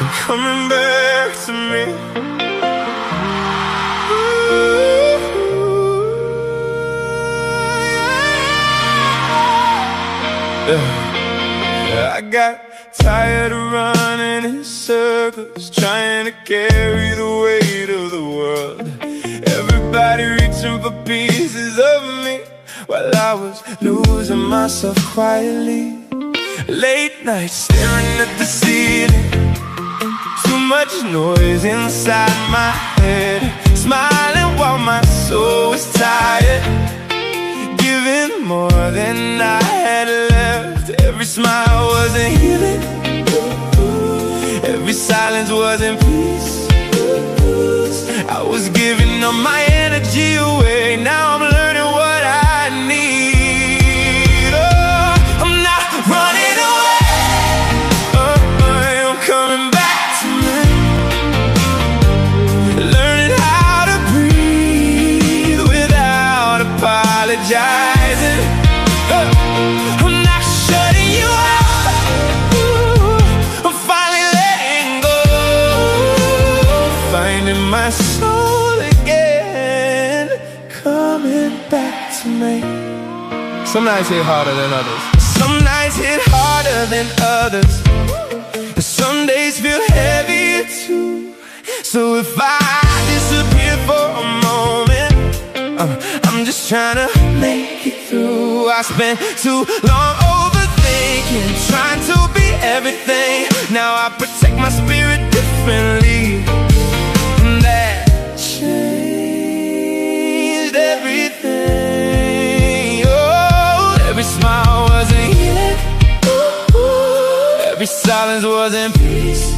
You're coming back to me. Yeah, I got tired of running in circles, trying to carry the weight of the world. Everybody reaching for pieces of me, while I was losing myself quietly. Late nights staring at the ceiling, too much noise inside my head, smiling while my soul was tired, giving more than I had left. Every smile wasn't healing, every silence wasn't peace. I was giving all my energy away, now I'm learning what I need. Oh, I'm not running away, I'm coming back to me. Learning how to breathe without apologizing. I'm not shutting you out, I'm finally letting go, finding my soul again, coming back to me. Some nights hit harder than others, some nights hit harder than others, but some days feel heavier too. So if I disappear for a moment, I'm just trying to make it through. I spent too long overthinking, trying to be everything. Now I protect my spirit differently, and that changed everything. Oh, every smile wasn't healing, every silence wasn't peace.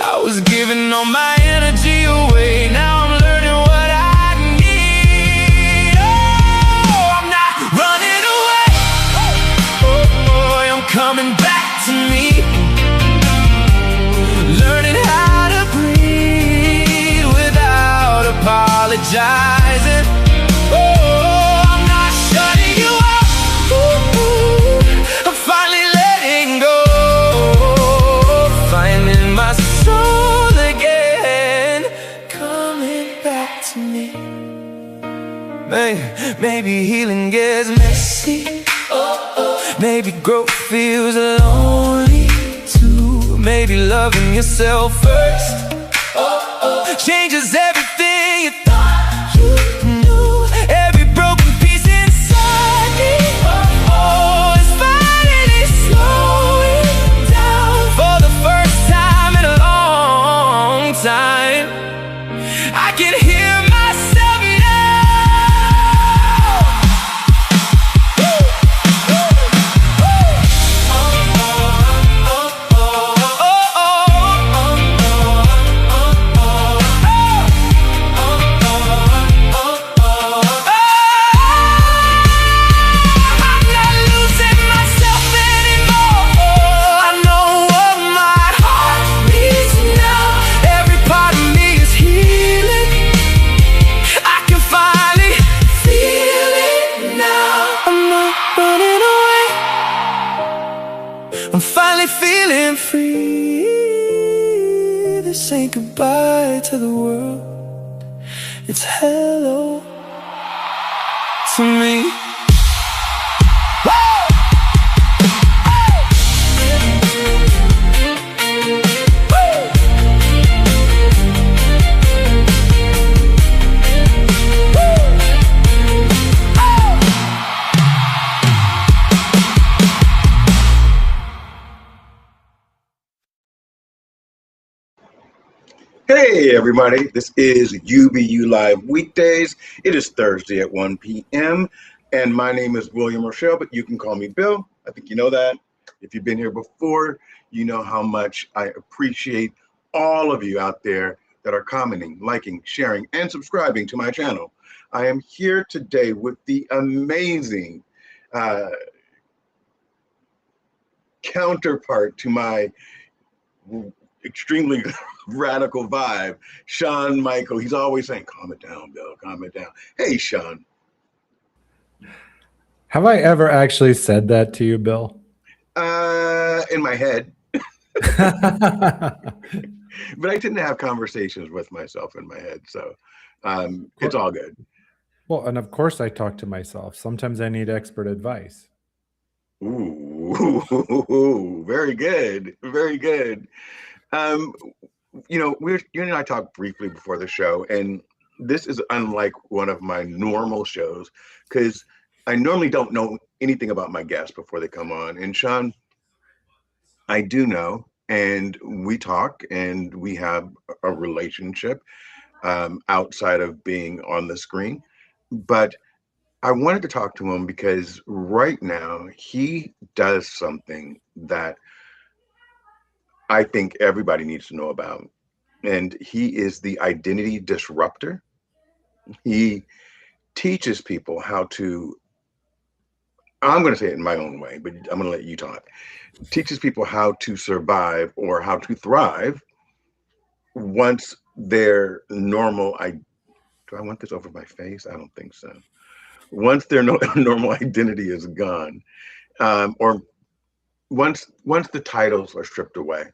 I was giving all my energy away, now I'm learning what I need. Oh, I'm not running away, I'm coming back to me. Learning how to breathe without apologizing. Oh, I'm not shutting you out, I'm finally letting go, finding my soul again, coming back to me. Maybe healing gets messy, maybe growth feels lonely too. Maybe loving yourself first changes everything you thought you knew. Every broken piece inside me is finally slowing down. For the first time in a long time, I can hear myself now. I'm not losing myself anymore, I know what my heart needs now. Every part of me is healing, I can finally feel it now. I'm not running away, I'm finally feeling free. This ain't goodbye to the world, it's hello to me. Hey everybody, this is UBU Live Weekdays. It is Thursday at 1 p.m. and my name is William Rochelle, but you can call me Bill. I think you know that. If you've been here before, you know how much I appreciate all of you out there that are commenting, liking, sharing, and subscribing to my channel. I am here today with the amazing counterpart to my extremely radical vibe, Sean Michael. He's always saying, calm it down, Bill, calm it down. Hey, Sean. Have I ever actually said that to you, Bill? In my head, but I tend to have conversations with myself in my head, so it's all good. Well, and of course I talk to myself. Sometimes I need expert advice. Ooh, very good, very good. Um, you and I talked briefly before the show, and this is unlike one of my normal shows because I normally don't know anything about my guests before they come on. And Sean, I do know, and we talk, and we have a relationship outside of being on the screen. But I wanted to talk to him because right now he does something that I think everybody needs to know about. And he is the identity disruptor. He teaches people how to, I'm going to say it in my own way, but I'm going to let you talk. Teaches people how to survive or how to thrive once their normal, do I want this over my face? I don't think so. Once their normal identity is gone, or once the titles are stripped away,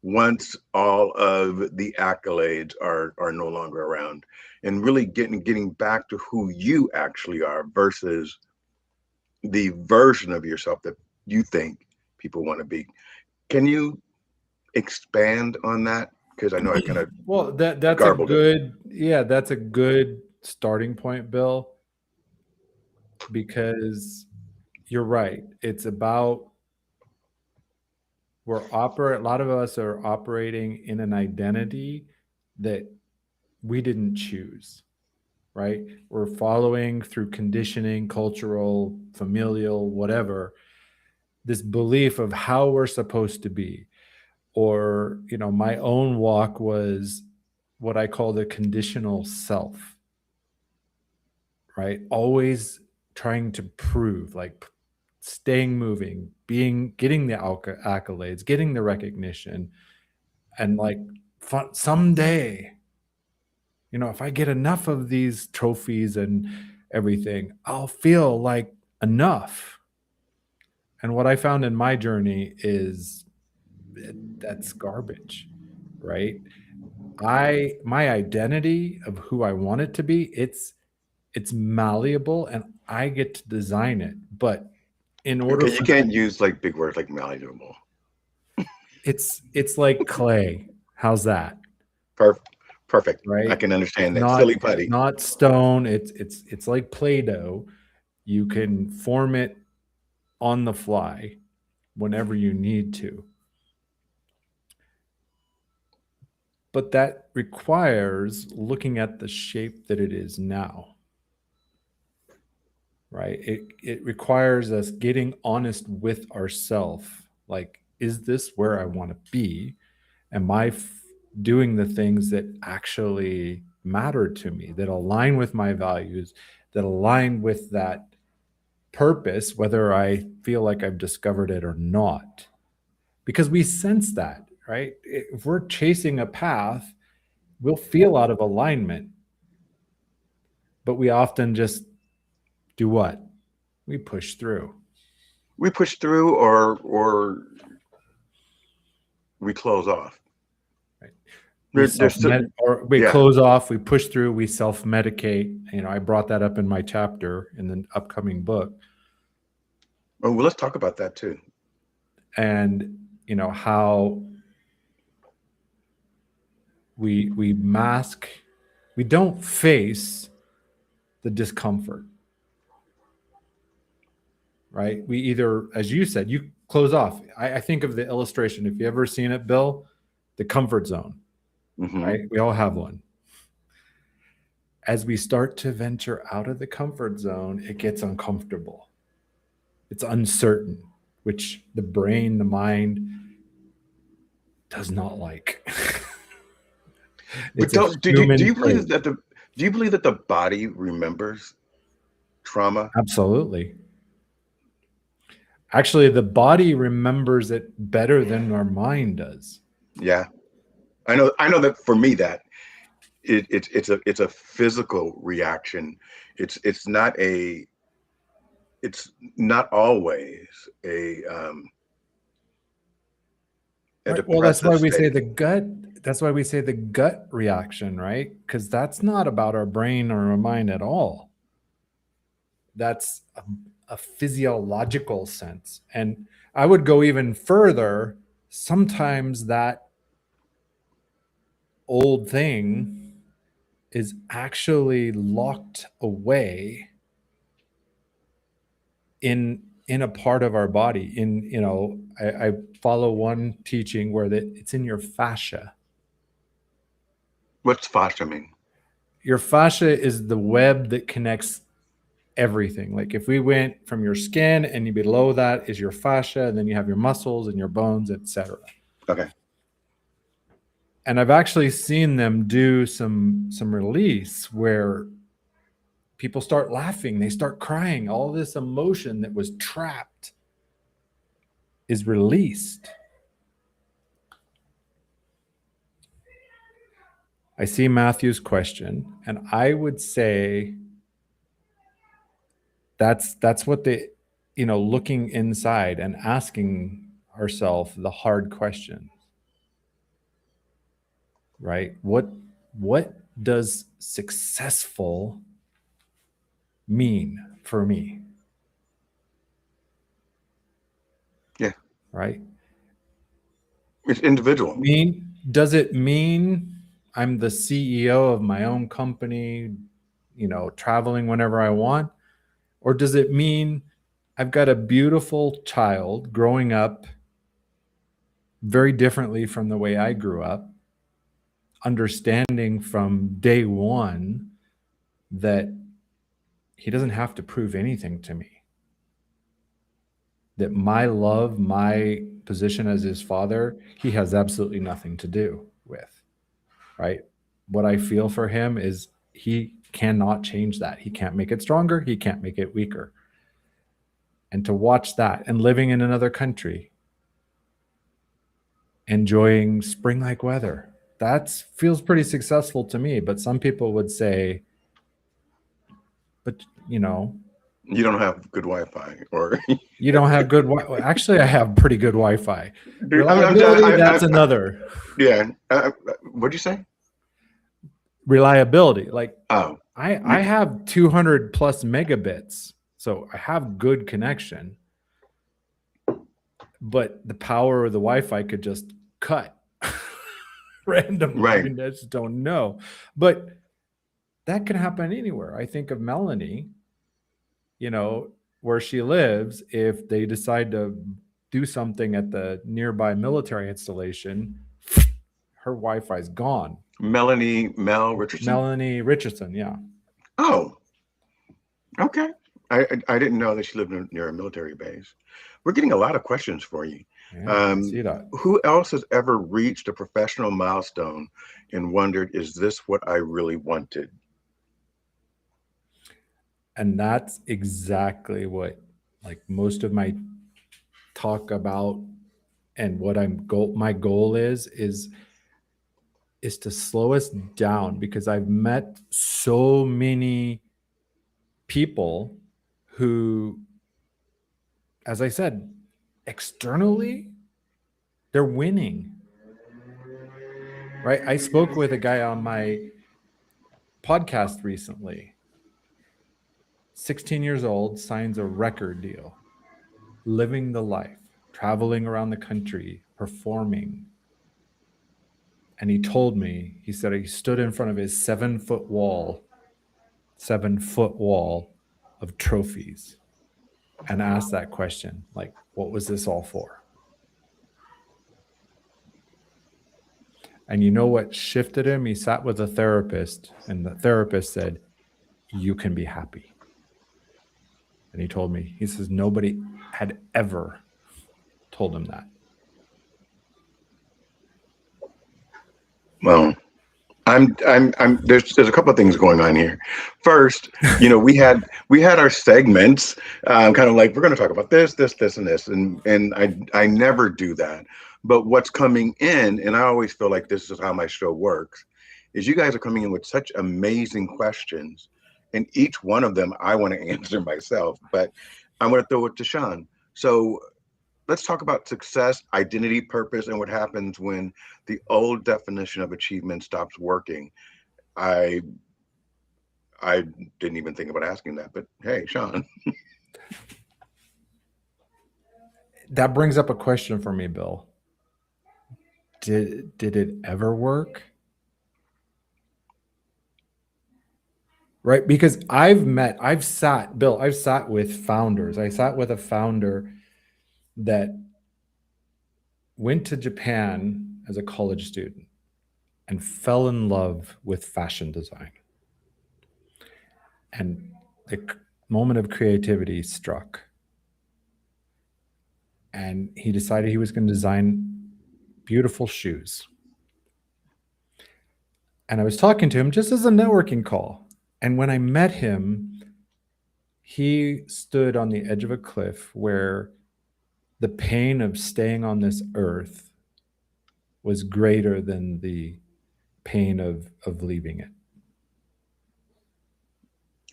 once all of the accolades are no longer around, and really getting back to who you actually are versus the version of yourself that you think people want to be. Can you expand on that? Because I know I kind of Well, that's a garbled it. good, yeah, that's a good starting point, Bill, because you're right. It's about a lot of us are operating in an identity that we didn't choose, right? We're following through conditioning, cultural, familial, whatever, this belief of how we're supposed to be. Or, my own walk was what I call the conditional self, right? Always trying to prove, like staying moving, getting the accolades, getting the recognition, and like someday, if I get enough of these trophies and everything, I'll feel like enough. And what I found in my journey is that's garbage, right? My identity of who I want it to be, it's malleable and I get to design it. But in order Okay, you can't use like big words like malleable. it's like clay. How's that? Perfect. Right? I can understand that. Silly putty. It's not stone. It's like Play-Doh. You can form it on the fly whenever you need to. But that requires looking at the shape that it is now. Right? It requires us getting honest with ourselves. Like, is this where I want to be? Am I doing the things that actually matter to me, that align with my values, that align with that purpose, whether I feel like I've discovered it or not? Because we sense that, right? If we're chasing a path, we'll feel out of alignment. But we often just do what? We push through. We push through or we close off. Right. We close off, we push through, we self-medicate. I brought that up in my chapter in the upcoming book. Oh, well, let's talk about that too. And how we mask, we don't face the discomfort, right? We either, as you said, you close off. I think of the illustration, if you ever seen it, Bill, the comfort zone, right? We all have one. As we start to venture out of the comfort zone, it gets uncomfortable. It's uncertain, which the brain, the mind does not like. But do you believe that the body remembers trauma? Absolutely. Actually, the body remembers it better than our mind does. Yeah, I know that for me that it's a physical reaction. It's not always a a Right. Well, that's why depressive we say state. the gut. That's why we say the gut reaction, right? Because that's not about our brain or our mind at all. That's a physiological sense. And I would go even further. Sometimes that old thing is actually locked away in a part of our body. I follow one teaching where that it's in your fascia. What's fascia mean? Your fascia is the web that connects everything. Like if we went from your skin and below that is your fascia, and then you have your muscles and your bones, etc. Okay. And I've actually seen them do some release where people start laughing, they start crying, all this emotion that was trapped is released. I see Matthew's question, and I would say that's what looking inside and asking ourselves the hard questions, right? What does successful mean for me? Yeah. Right? It's individual. Does it mean I'm the CEO of my own company, traveling whenever I want? Or does it mean I've got a beautiful child growing up very differently from the way I grew up, understanding from day one that he doesn't have to prove anything to me, that my love, my position as his father, he has absolutely nothing to do with, right? What I feel for him is he cannot change that. He can't make it stronger. He can't make it weaker. And to watch that and living in another country, enjoying spring-like weather, that feels pretty successful to me. But some people would say, but you don't have good Wi-Fi, or you don't have good Wi-Fi. Actually, I have pretty good Wi-Fi. Reliability, that's another. Yeah. What'd you say? Reliability. Like, oh, I have 200 plus megabits, so I have good connection. But the power of the Wi-Fi could just cut randomly. Right. I mean, I just don't know. But that can happen anywhere. I think of Melanie, where she lives, if they decide to do something at the nearby military installation, her Wi-Fi is gone. Mel Richardson? Melanie Richardson, yeah. Oh, okay. I didn't know that she lived near a military base. We're getting a lot of questions for you. Yeah, I see that. Who else has ever reached a professional milestone and wondered, is this what I really wanted? And that's exactly what, like, most of my talk about, and what my goal is to slow us down, because I've met so many people who, as I said, externally, they're winning, right? I spoke with a guy on my podcast recently, 16 years old, signs a record deal, living the life, traveling around the country, performing. And he told me, he said he stood in front of his 7-foot wall of trophies, and asked that question, like, what was this all for? And you know what shifted him? He sat with a therapist, and the therapist said, you can be happy. And he told me, he says, nobody had ever told him that. Well, there's a couple of things going on here. First, we had our segments, kind of like, we're going to talk about this, and this, and I never do that. But what's coming in, and I always feel like this is how my show works, is you guys are coming in with such amazing questions, and each one of them I want to answer myself, but I'm going to throw it to Sean. So let's talk about success, identity, purpose, and what happens when the old definition of achievement stops working. I I didn't even think about asking that, but hey, Sean. That brings up a question for me, Bill. Did it ever work? Right? Because I've sat with founders. I sat with a founder that went to Japan as a college student and fell in love with fashion design. And the moment of creativity struck. And he decided he was going to design beautiful shoes. And I was talking to him just as a networking call. And when I met him, he stood on the edge of a cliff where the pain of staying on this earth was greater than the pain of leaving it.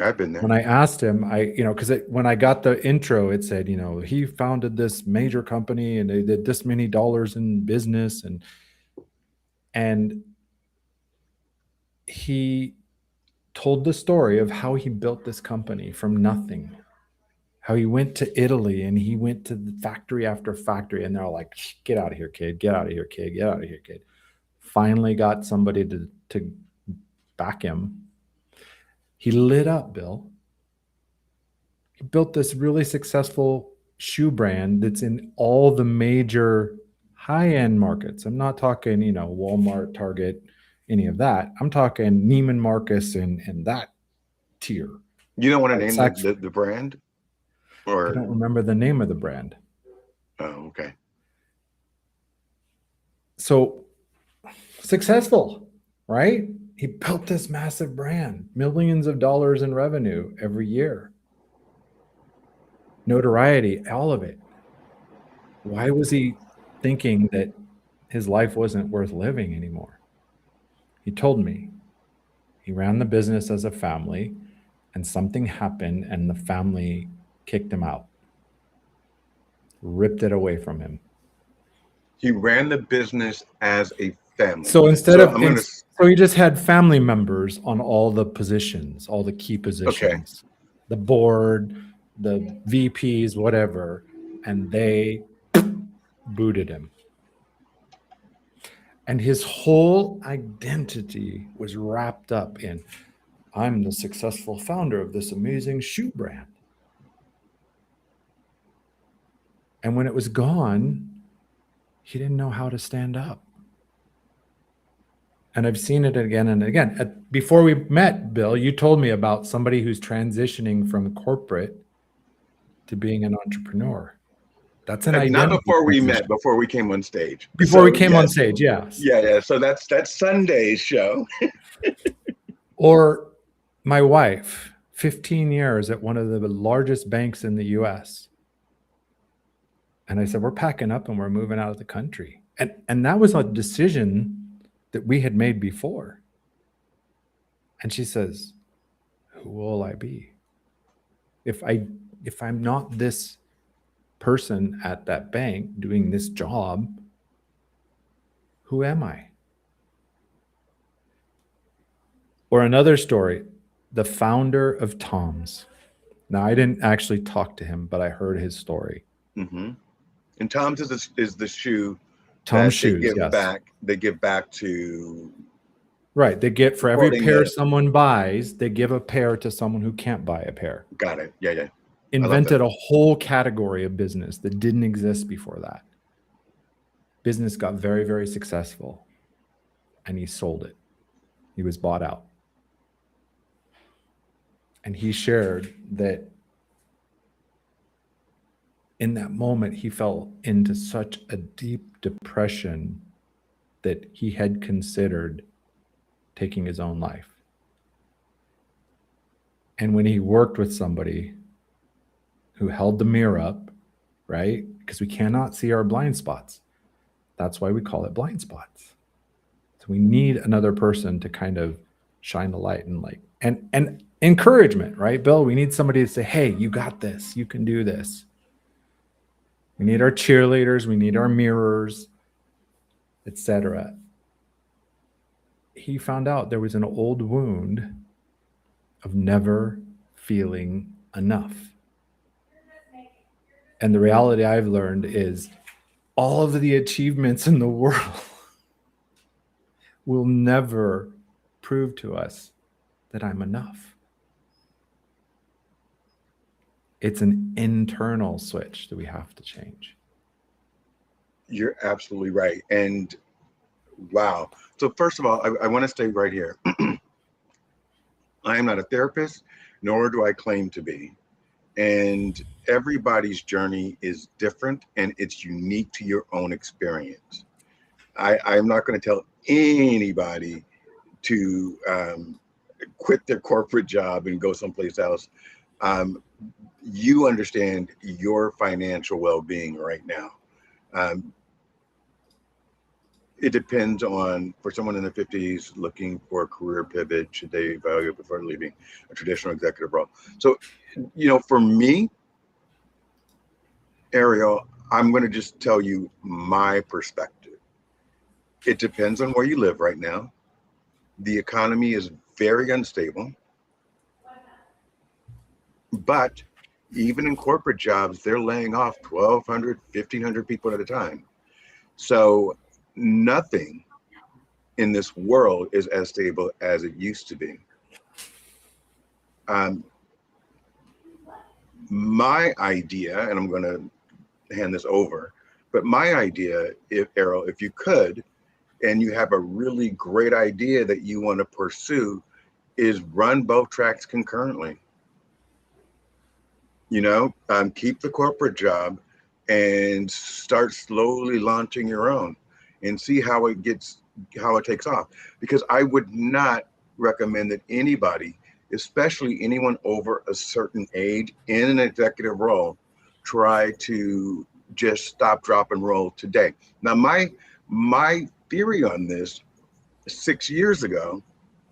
I've been there. When I asked him, because when I got the intro, it said, he founded this major company and they did this many dollars in business, and he told the story of how he built this company from nothing, how he went to Italy and he went to the factory after factory, and they're all like, "Get out of here, kid! Get out of here, kid! Get out of here, kid!" Finally got somebody to back him. He lit up, Bill. He built this really successful shoe brand that's in all the major high-end markets. I'm not talking, Walmart, Target, any of that. I'm talking Neiman Marcus and that tier. You don't want to name the brand? Or I don't remember the name of the brand. Oh, okay. So successful, right? He built this massive brand, millions of dollars in revenue every year. Notoriety, all of it. Why was he thinking that his life wasn't worth living anymore? He told me he ran the business as a family, and something happened and the family kicked him out, ripped it away from him. He ran the business as a family. So so he just had family members on all the positions, all the key positions, the board, the VPs, whatever, and they booted him. And his whole identity was wrapped up in, I'm the successful founder of this amazing shoe brand. And when it was gone, he didn't know how to stand up. And I've seen it again and again. Before we met, Bill, you told me about somebody who's transitioning from corporate to being an entrepreneur. That's an identity. Not before we met, before we came on stage. Before we came on stage, yes. Yeah. So that's Sunday's show. Or my wife, 15 years at one of the largest banks in the US. And I said, we're packing up and we're moving out of the country. And that was a decision that we had made before. And she says, who will I be? If I'm not this person at that bank doing this job, who am I? Or another story, the founder of Tom's. Now, I didn't actually talk to him, but I heard his story. Mm-hmm. And Tom's is the shoe. Tom's shoes, they give back to. Right. They get, for every pair someone buys, they give a pair to someone who can't buy a pair. Got it. Yeah. Invented a whole category of business that didn't exist before that. Business got very, very successful, and he sold it. He was bought out. And he shared that in that moment, he fell into such a deep depression that he had considered taking his own life. And when he worked with somebody who held the mirror up, right? Because we cannot see our blind spots. That's why we call it blind spots. So we need another person to kind of shine the light and encouragement, right, Bill? We need somebody to say, hey, you got this. You can do this. We need our cheerleaders, we need our mirrors, etc. He found out there was an old wound of never feeling enough. And the reality I've learned is all of the achievements in the world will never prove to us that I'm enough. It's an internal switch that we have to change. You're absolutely right. And wow. So first of all, I want to stay right here. I am not a therapist, nor do I claim to be. And everybody's journey is different and it's unique to your own experience. I'm not going to tell anybody to quit their corporate job and go someplace else. You understand your financial well-being right now. It depends on, for someone in their 50s looking for a career pivot, should they evaluate before leaving a traditional executive role? So, for me, Ariel, I'm going to just tell you my perspective. It depends on where you live right now. The economy is very unstable. But even in corporate jobs, they're laying off 1,200, 1,500 people at a time. So nothing in this world is as stable as it used to be. My idea, and I'm going to hand this over, but my idea, Errol, if you could, and you have a really great idea that you want to pursue, is run both tracks concurrently. Keep the corporate job and start slowly launching your own and see how it takes off. Because I would not recommend that anybody, especially anyone over a certain age in an executive role, try to just stop, drop, and roll today. Now, my theory on this 6 years ago,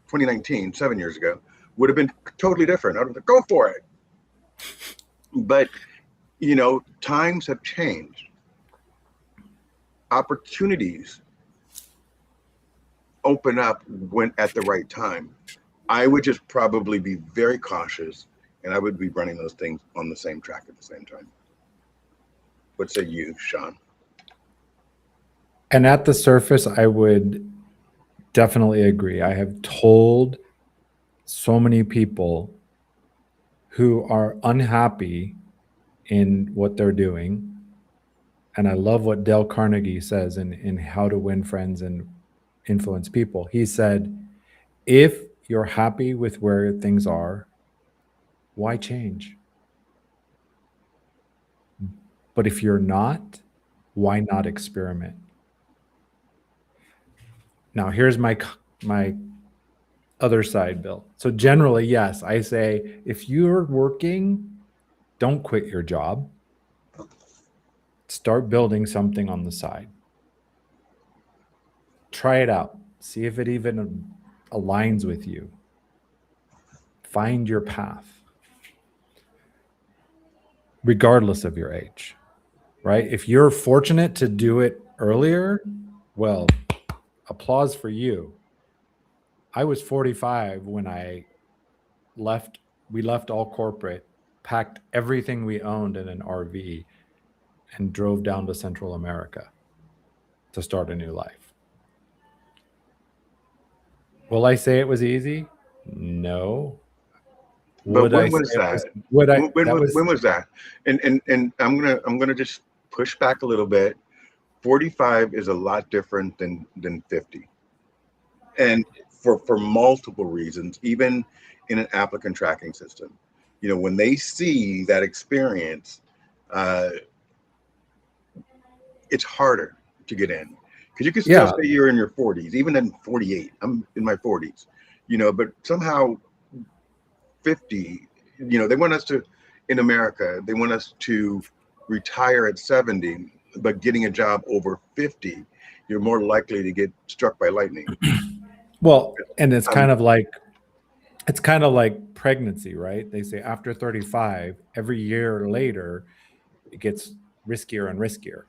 2019, 7 years ago, would have been totally different. I would have go for it. But, times have changed. Opportunities open up when at the right time. I would just probably be very cautious, and I would be running those things on the same track at the same time. What say you, Sean? And at the surface, I would definitely agree. I have told so many people who are unhappy in what they're doing. And I love what Dale Carnegie says in How to Win Friends and Influence People. He said, if you're happy with where things are, why change? But if you're not, why not experiment? Now, here's my other side, Bill. So generally, yes, I say, if you're working, don't quit your job. Start building something on the side. Try it out. See if it even aligns with you. Find your path, regardless of your age, right? If you're fortunate to do it earlier, well, applause for you. I was 45 when we left all corporate, packed everything we owned in an RV, and drove down to Central America to start a new life. Will I say it was easy? No. But when was that? When was that? And I'm gonna just push back a little bit. 45 is a lot different than 50, and for multiple reasons. Even in an applicant tracking system, when they see that experience, it's harder to get in, because you can still say you're in your 40s, even in 48. I'm in my 40s, but somehow 50, they want us to, in America, they want us to retire at 70, but getting a job over 50, you're more likely to get struck by lightning. Well, and it's kind of like pregnancy, right? They say after 35, every year later, it gets riskier and riskier.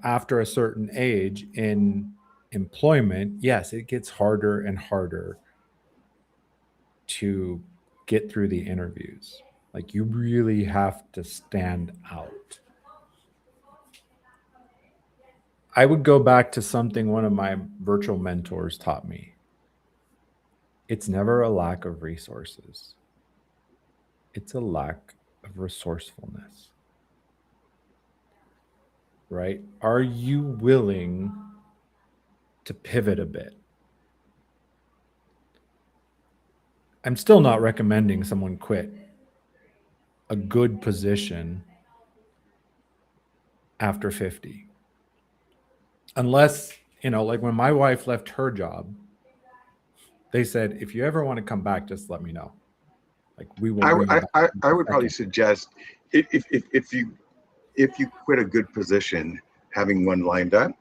After a certain age in employment, yes, it gets harder and harder to get through the interviews. Like, you really have to stand out. I would go back to something one of my virtual mentors taught me. It's never a lack of resources. It's a lack of resourcefulness. Right? Are you willing to pivot a bit? I'm still not recommending someone quit a good position after 50. Unless, like when my wife left her job, they said, if you ever want to come back, just let me know. Like, we will bring you back. I would probably suggest if you quit a good position, having one lined up,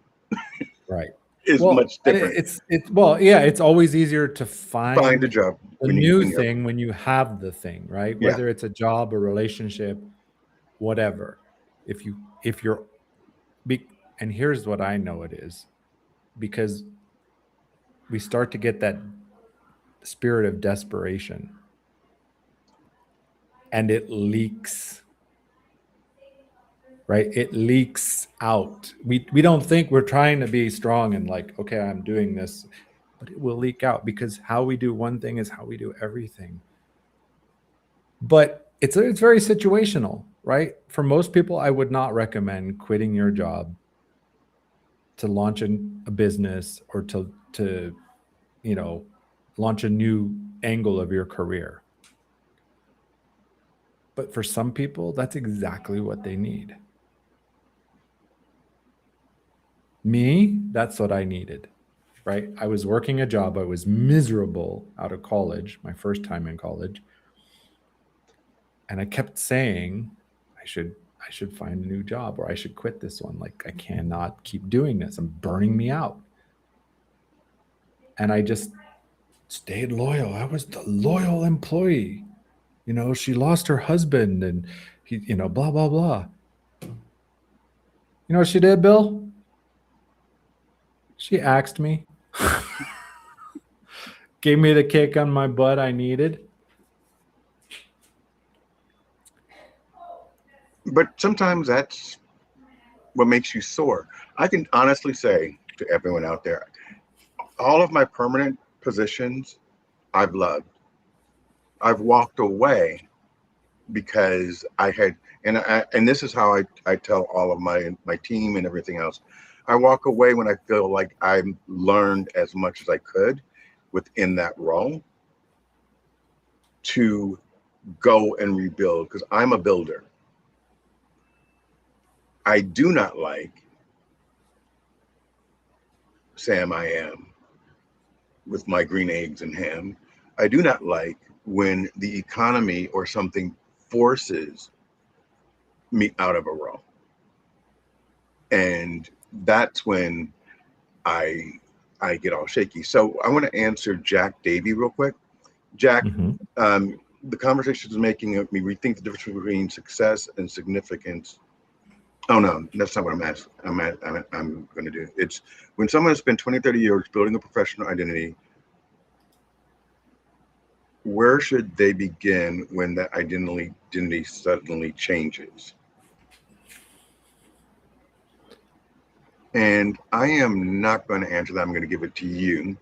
right, is much different. It's always easier to find a job, the new thing when you have the thing, right? Yeah. Whether it's a job, a relationship, whatever. And here's what I know it is, because we start to get that spirit of desperation, and it leaks. Right? It leaks out. We don't think we're trying to be strong and like, okay, I'm doing this, but it will leak out, because how we do one thing is how we do everything. But it's very situational, right? For most people, I would not recommend quitting your job to launch a business or to launch a new angle of your career. But for some people, that's exactly what they need. Me, that's what I needed, right? I was working a job. I was miserable out of college, my first time in college. And I kept saying, I should find a new job, or I should quit this one. Like, I cannot keep doing this. I'm burning me out. And I just stayed loyal. I was the loyal employee. She lost her husband and he, blah, blah, blah. You know what she did, Bill? She axed me. Gave me the kick on my butt I needed. But sometimes that's what makes you soar. I can honestly say to everyone out there, all of my permanent positions I've loved. I've walked away because I had, and this is how I tell all of my team and everything else. I walk away when I feel like I've learned as much as I could within that role to go and rebuild, because I'm a builder. I do not like Sam I Am with my green eggs and ham. I do not like when the economy or something forces me out of a role. And that's when I get all shaky. So I want to answer Jack Davey real quick. Jack, the conversation is making me rethink the difference between success and significance. Oh no, that's not what I'm going to do. It's when someone has spent 20, 30 years building a professional identity, where should they begin when that identity suddenly changes? And I am not going to answer that. I'm going to give it to you.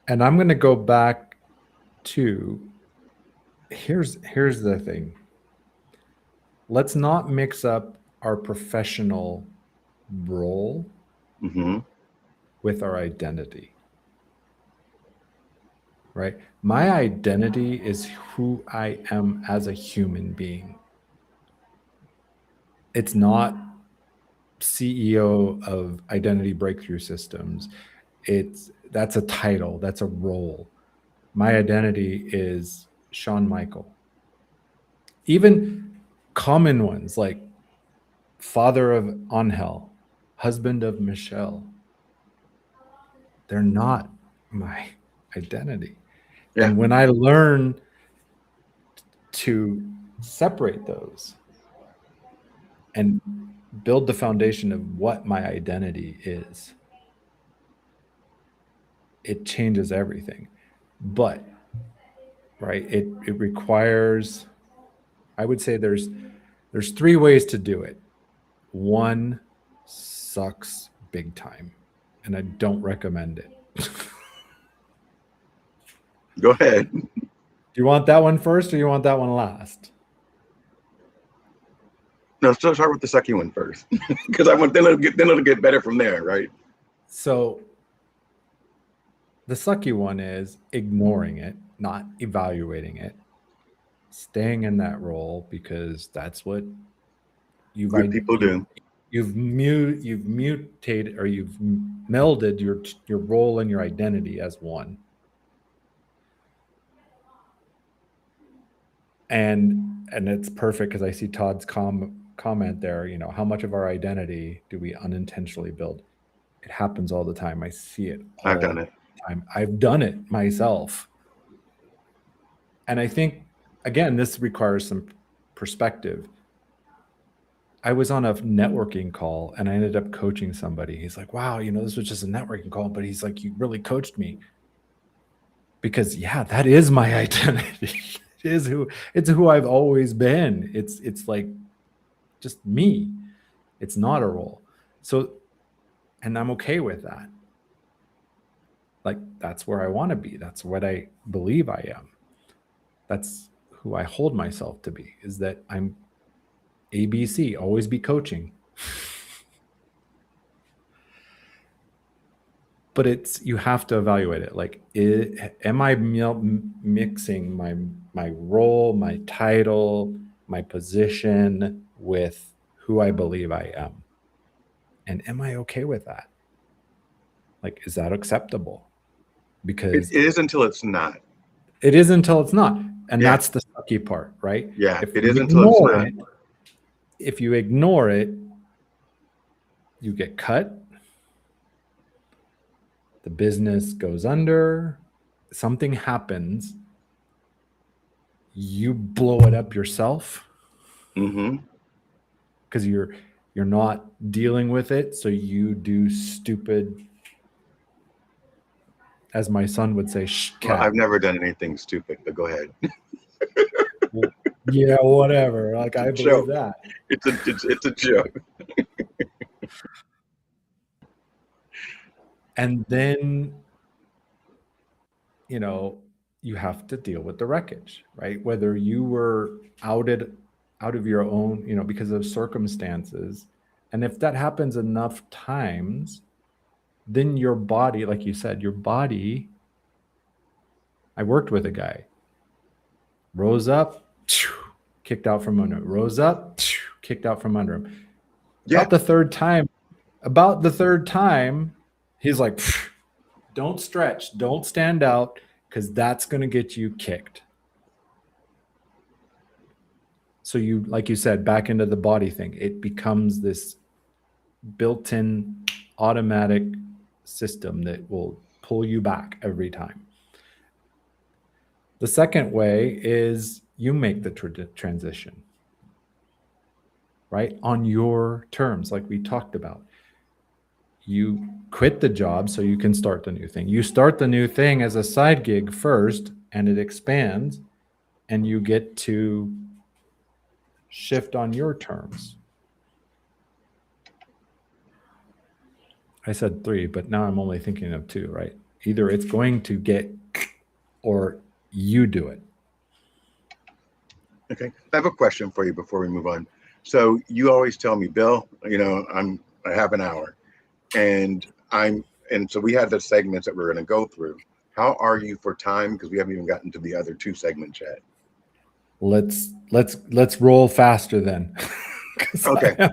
And I'm going to go back to, here's the thing. Let's not mix up our professional role with our identity. Right? My identity is who I am as a human being. It's not CEO of Identity Breakthrough Systems. That's a title, that's a role. My identity is Sean Michael. Even common ones like father of Angel, husband of Michelle, they're not my identity. Yeah. And when I learn to separate those, and build the foundation of what my identity is, it changes everything. But right, it requires, I would say there's three ways to do it. One sucks big time, and I don't recommend it. Go ahead. Do you want that one first or you want that one last? No, so start with the second one first, because I want then it'll get better from there, right? So the sucky one is ignoring it, not evaluating it, staying in that role because that's what Good people do. You've mutated, or you've melded your role and your identity as one. And it's perfect because I see Todd's comment there. You know, how much of our identity do we unintentionally build? It happens all the time. I see it. I've done it. Time. I've done it myself. And I think, again, this requires some perspective. I was on a networking call and I ended up coaching somebody. He's like, wow, you know, this was just a networking call, but he's like, you really coached me. Because yeah, that is my identity. It's who I've always been. It's like just me. It's not a role. So, and I'm okay with that. Like, that's where I want to be. That's what I believe I am. That's who I hold myself to be, is that I'm ABC, always be coaching. But it's, you have to evaluate it. Like, am I mixing my role, my title, my position with who I believe I am? And am I okay with that? Like, is that acceptable? Because it is until it's not. It is until it's not. And that's the sucky part, right? Yeah, if it is until it's not. If you ignore it, you get cut. The business goes under. Something happens. You blow it up yourself. Because you're not dealing with it. So you do stupid, as my son would say, cat. Well, I've never done anything stupid, but go ahead. Well, yeah, whatever. Like, I believe that. It's a joke. And then, you know, you have to deal with the wreckage, right? Whether you were outed out of your own, you know, because of circumstances. And if that happens enough times, then your body, like you said, your body, I worked with a guy, rose up, kicked out from under him, rose up, kicked out from under him. Yeah. About the third time, he's like, don't stretch, don't stand out, because that's going to get you kicked. So you, like you said, back into the body thing, it becomes this built-in automatic system that will pull you back every time. The second way is you make the transition, right? On your terms, like we talked about. You quit the job so you can start the new thing. You start the new thing as a side gig first, and it expands, and you get to shift on your terms. I said 3, but now I'm only thinking of 2, right? Either it's going to get, or you do it. Okay. I have a question for you before we move on. So you always tell me, Bill, you know, I have an hour, and so we had the segments that we're going to go through. How are you for time? Because we haven't even gotten to the other 2 segments yet. Let's roll faster then. Okay.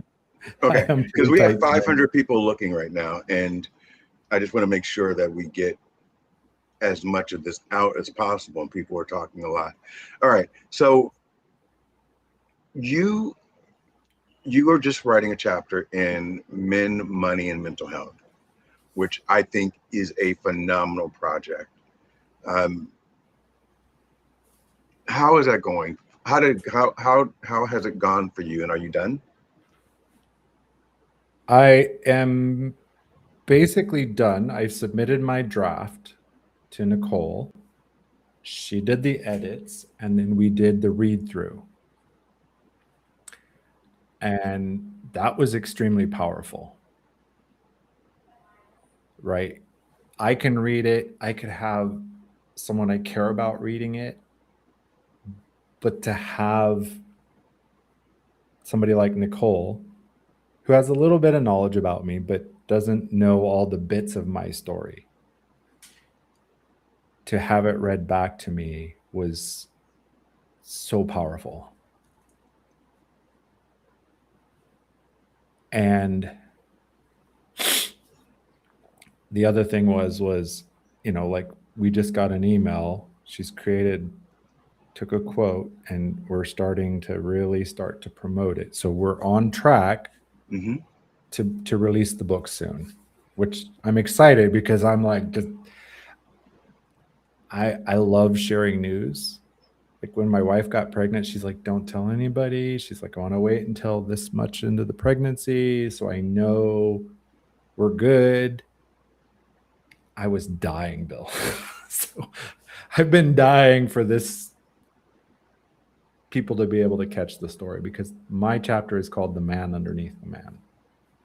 Okay. Because we have 500 people looking right now, and I just want to make sure that we get as much of this out as possible, and people are talking a lot. All right. So you are just writing a chapter in Men, Money, and Mental Health, which I think is a phenomenal project. How is that going? How has it gone for you? And are you done? I am basically done. I submitted my draft to Nicole. She did the edits, and then we did the read through. And that was extremely powerful. Right? I can read it. I could have someone I care about reading it. But to have somebody like Nicole, who has a little bit of knowledge about me, but doesn't know all the bits of my story, to have it read back to me was so powerful. And the other thing was, like we just got an email. She's took a quote, and we're starting to really start to promote it. So we're on track Mm-hmm. to release the book soon, which I'm excited because I'm like, just I love sharing news. Like when my wife got pregnant, she's like, don't tell anybody. She's like, I want to wait until this much into the pregnancy so I know we're good. I was dying, Bill. So I've been dying for this people to be able to catch the story, because my chapter is called The Man Underneath the Man.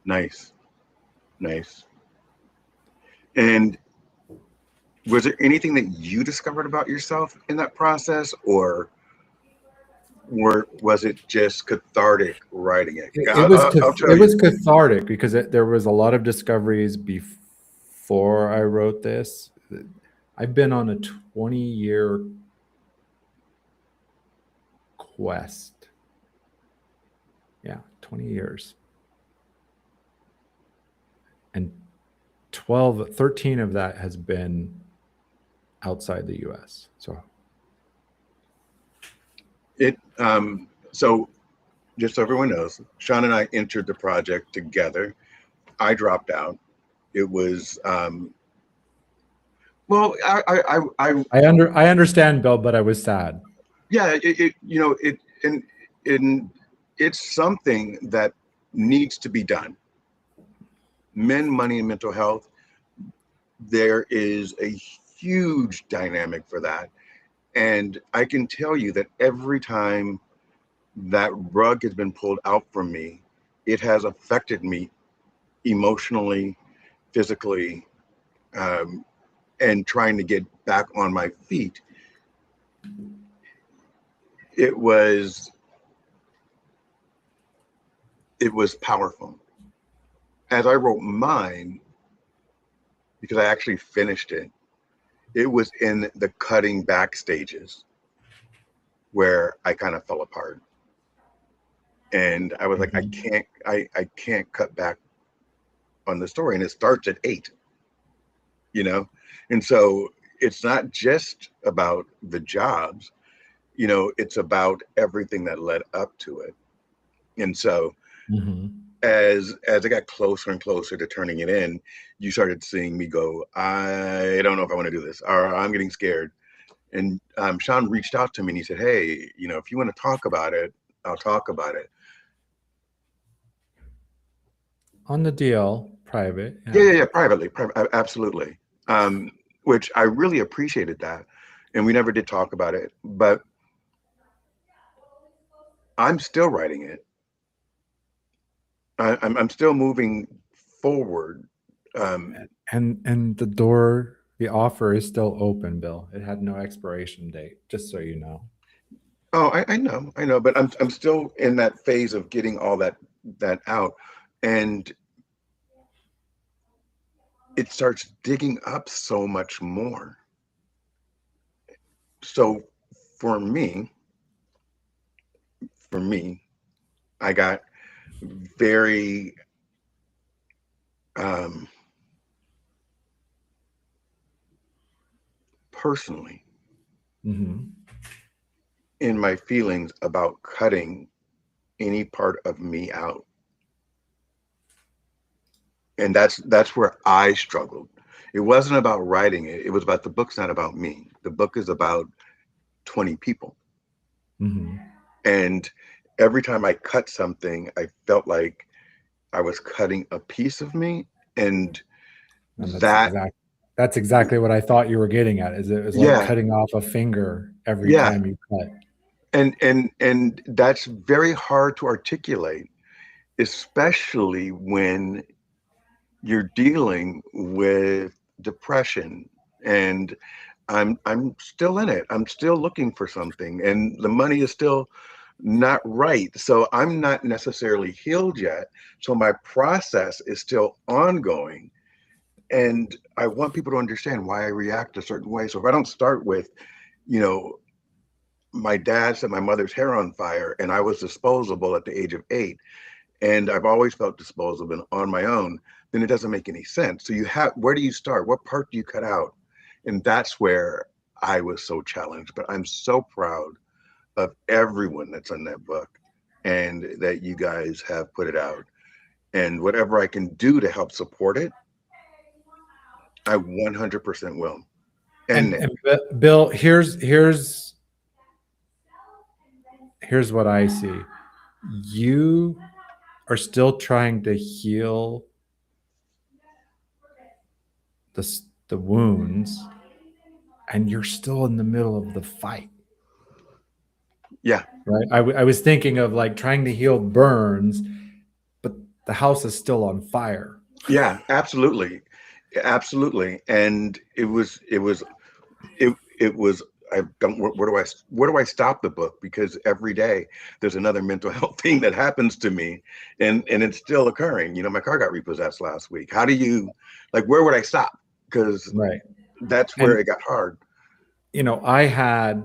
Nice. Nice. And was there anything that you discovered about yourself in that process, or was it just cathartic writing it? I'll tell It was you. cathartic because there was a lot of discoveries before I wrote this. I've been on a 20-year quest. Yeah, 20 years. And 13 of that has been outside the US. So So just so everyone knows, Sean and I entered the project together. I dropped out. It was well, I understand, Bill, but I was sad. yeah, and it's something that needs to be done. Men, money, and mental health. There is a huge dynamic for that, and I can tell you that every time that rug has been pulled out from me, it has affected me emotionally, physically, and trying to get back on my feet. It was powerful. As I wrote mine, because I actually finished it, it was in the cutting back stages where I kind of fell apart. And I was like, I can't cut back on the story. And it starts at 8, And so it's not just about the jobs, it's about everything that led up to it. And so as I got closer and closer to turning it in, you started seeing me go, I don't know if I want to do this, or I'm getting scared. And Sean reached out to me and he said, hey, if you want to talk about it, I'll talk about it. On the DL, private. Yeah, privately, absolutely. Which I really appreciated that. And we never did talk about it, but I'm still writing it. I'm still moving forward. And the offer is still open, Bill. It had no expiration date, just so you know. Oh, I know, but I'm still in that phase of getting all that out, and it starts digging up so much more. So for me, I got very personally in my feelings about cutting any part of me out. And that's where I struggled. It wasn't about writing it. It was about the book's not about me. The book is about 20 people. And every time I cut something, I felt like I was cutting a piece of me, and And that, that's exactly what I thought you were getting at. Is it was like yeah, cutting off a finger every yeah, time you cut. and that's very hard to articulate, especially when you're dealing with depression. And I'm still in it. I'm still looking for something, and the money is still not right. So I'm not necessarily healed yet. So my process is still ongoing. And I want people to understand why I react a certain way. So if I don't start with, you know, my dad set my mother's hair on fire and I was disposable at the age of 8, and I've always felt disposable and on my own, then it doesn't make any sense. So you have, where do you start? What part do you cut out? And that's where I was so challenged. But I'm so proud of everyone that's in that book and that you guys have put it out. And whatever I can do to help support it, I 100% will. And Bill, here's what I see. You are still trying to heal the wounds, and you're still in the middle of the fight. yeah, Right. I was thinking of like trying to heal burns, but the house is still on fire. yeah, absolutely. Absolutely. And it was I don't, where do I stop the book? Because every day there's another mental health thing that happens to me, and it's still occurring. You know, my car got repossessed last week. How do you, like, where would I stop? Because Right. that's where it got hard. You know, I had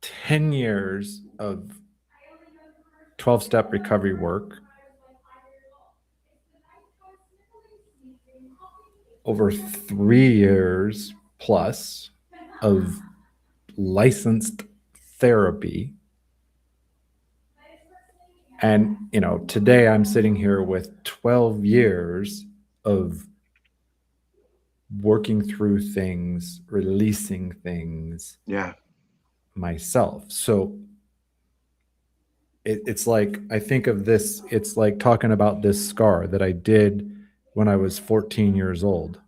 10 years of 12-step recovery work, over 3 years plus of licensed therapy. And, you know, today I'm sitting here with 12 years of working through things, releasing things Yeah. myself. So it's like, I think of this, it's like talking about this scar that I did when I was 14 years old.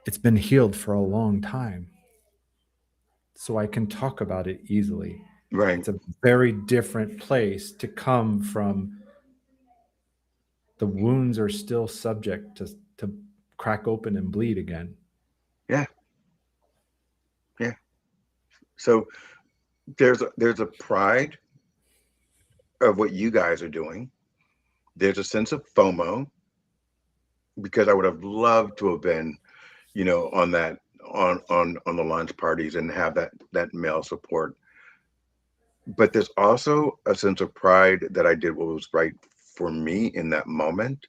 It's been healed for a long time, so I can talk about it easily. Right. It's a very different place to come from. The wounds are still subject to crack open and bleed again. Yeah. Yeah. So there's a pride of what you guys are doing. There's a sense of FOMO, because I would have loved to have been, you know, on that, on the launch parties and have that male support. But there's also a sense of pride that I did what was right for me in that moment.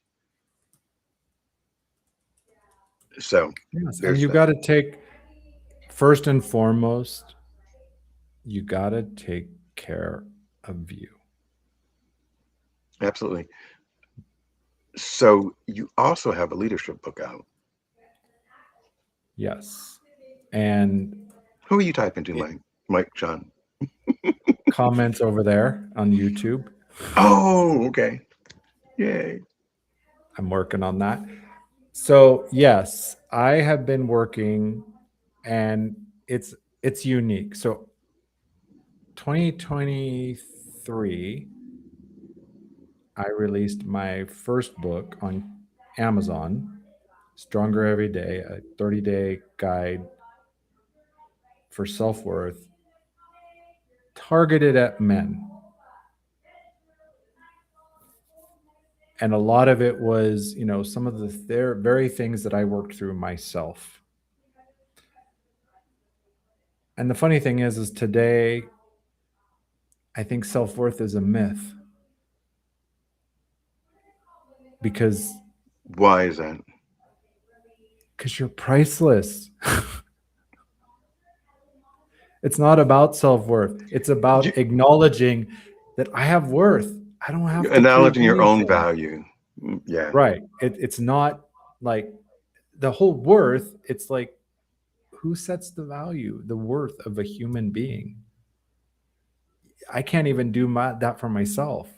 So Yes, and there's you that. got to take, first and foremost, you got to take care of you. Absolutely. So you also have a leadership book out. Yes. And Who are you typing to, Mike John? comments over there on YouTube. Oh, okay. Yay. I'm working on that. So yes, I have been working, and it's unique. So 2023, I released my first book on Amazon, Stronger Every Day, a 30-day guide for self-worth targeted at men. And a lot of it was, you know, some of the very things that I worked through myself. And the funny thing is today, I think self-worth is a myth. Because Why is that? Because you're priceless. It's not about self-worth. It's about acknowledging that I have worth. I don't have to acknowledging prove your own anything. value. Yeah. Right. It's not like the whole worth. It's like, who sets the value, the worth of a human being? I can't even do that for myself.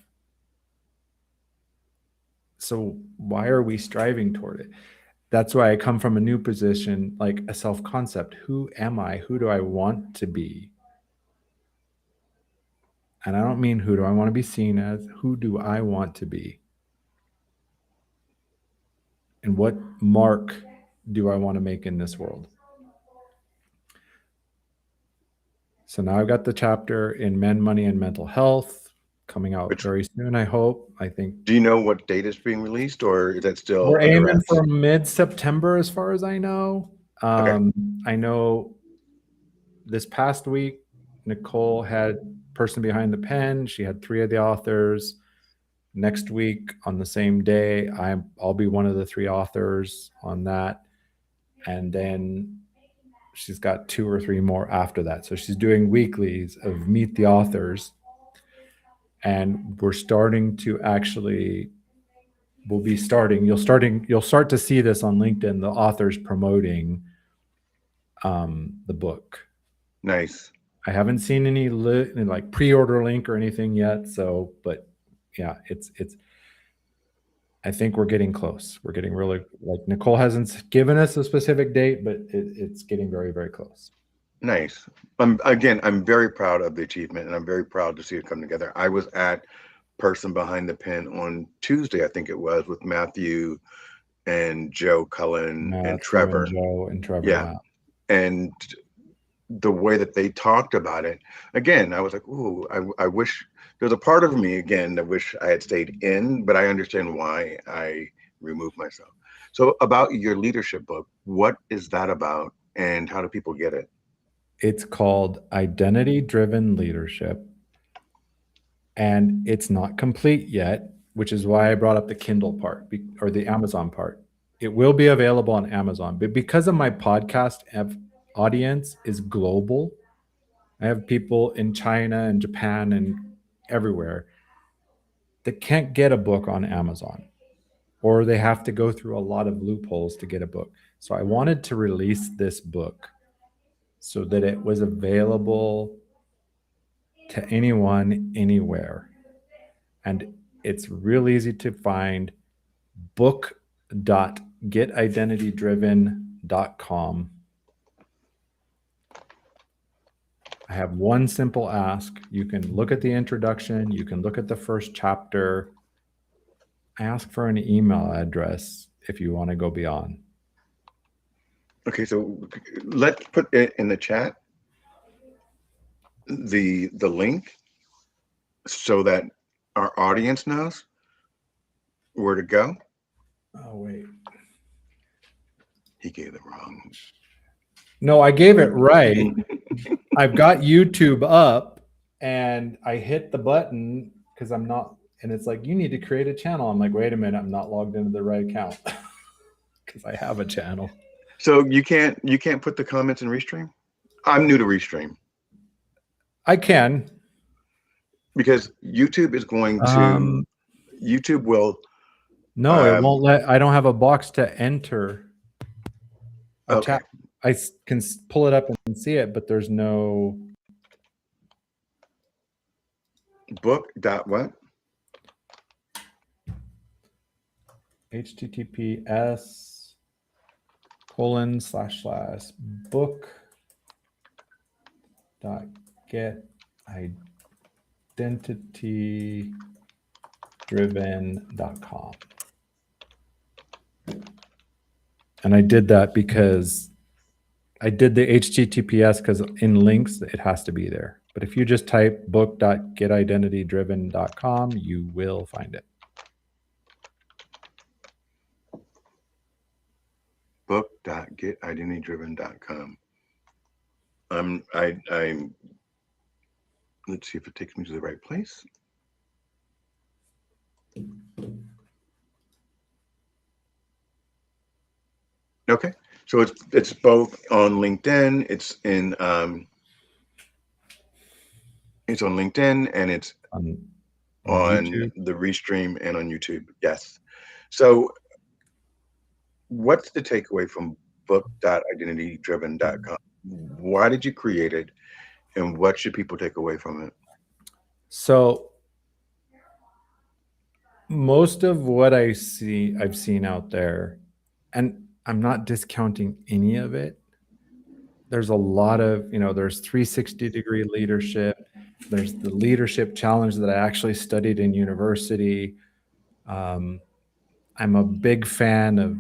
So why are we striving toward it? That's why I come from a new position, like a self-concept. Who am I? Who do I want to be? And I don't mean who do I want to be seen as, who do I want to be? And what mark do I want to make in this world? So now I've got the chapter in Men, Money, and Mental Health coming out very soon, I hope. I think. Do you know what date it's being released, or is that still We're under aiming wraps? for mid-September as far as I know. Okay. I know this past week, Nicole had person behind the pen. She had 3 of the authors. Next week on the same day, I'll be one of the 3 authors on that. And then she's got 2 or 3 more after that. So she's doing weeklies of Meet the Authors. And we're starting to actually, you'll start to see this on LinkedIn, the authors promoting the book. Nice. I haven't seen any like pre-order link or anything yet. So, but yeah, it's, I think we're getting close. We're getting really, like, Nicole hasn't given us a specific date, but it's getting very, very close. Nice. I'm very proud of the achievement, and I'm very proud to see it come together. I was at Person Behind the Pen on Tuesday, I think it was, with Matthew and Joe Cullen and Trevor. Joe and Trevor. Yeah. And the way that they talked about it, again, I was like, ooh, I wish there's a part of me, again, that wish I had stayed in, but I understand why I removed myself. So about your leadership book, what is that about, and how do people get it? It's called Identity Driven Leadership, and it's not complete yet, which is why I brought up the Kindle part or the Amazon part. It will be available on Amazon, but because of my podcast audience is global, I have people in China and Japan and everywhere that can't get a book on Amazon, or they have to go through a lot of loopholes to get a book. So I wanted to release this book so that it was available to anyone, anywhere. And it's real easy to find. book.getidentitydriven.com. I have one simple ask. You can look at the introduction. You can look at the first chapter. I ask for an email address if you want to go beyond. Okay, so let's put it in the chat, the link, so that our audience knows where to go. Oh, wait. He gave it wrong. No, I gave it right. I've got YouTube up and I hit the button because I'm not, and it's like, you need to create a channel. I'm like, wait a minute, I'm not logged into the right account because I have a channel. So you can't put the comments in Restream? I'm new to Restream. I can. Because YouTube is going to, YouTube will. No, it won't let, I don't have a box to enter. Okay. I can pull it up and see it, but there's no. Book dot what? https://book.getidentitydriven.com. And I did that because I did the HTTPS because in links, it has to be there. But if you just type book.getidentitydriven.com, you will find it. Book.getidentitydriven.com. I'm let's see if it takes me to the right place. Okay, so it's both on LinkedIn. It's on LinkedIn, and it's on the Restream and on YouTube. Yes. So what's the takeaway from book.identitydriven.com? Why did you create it, and what should people take away from it? So most of what I've seen out there, and I'm not discounting any of it. There's a lot of, there's 360-degree leadership. There's the leadership challenge that I actually studied in university. I'm a big fan of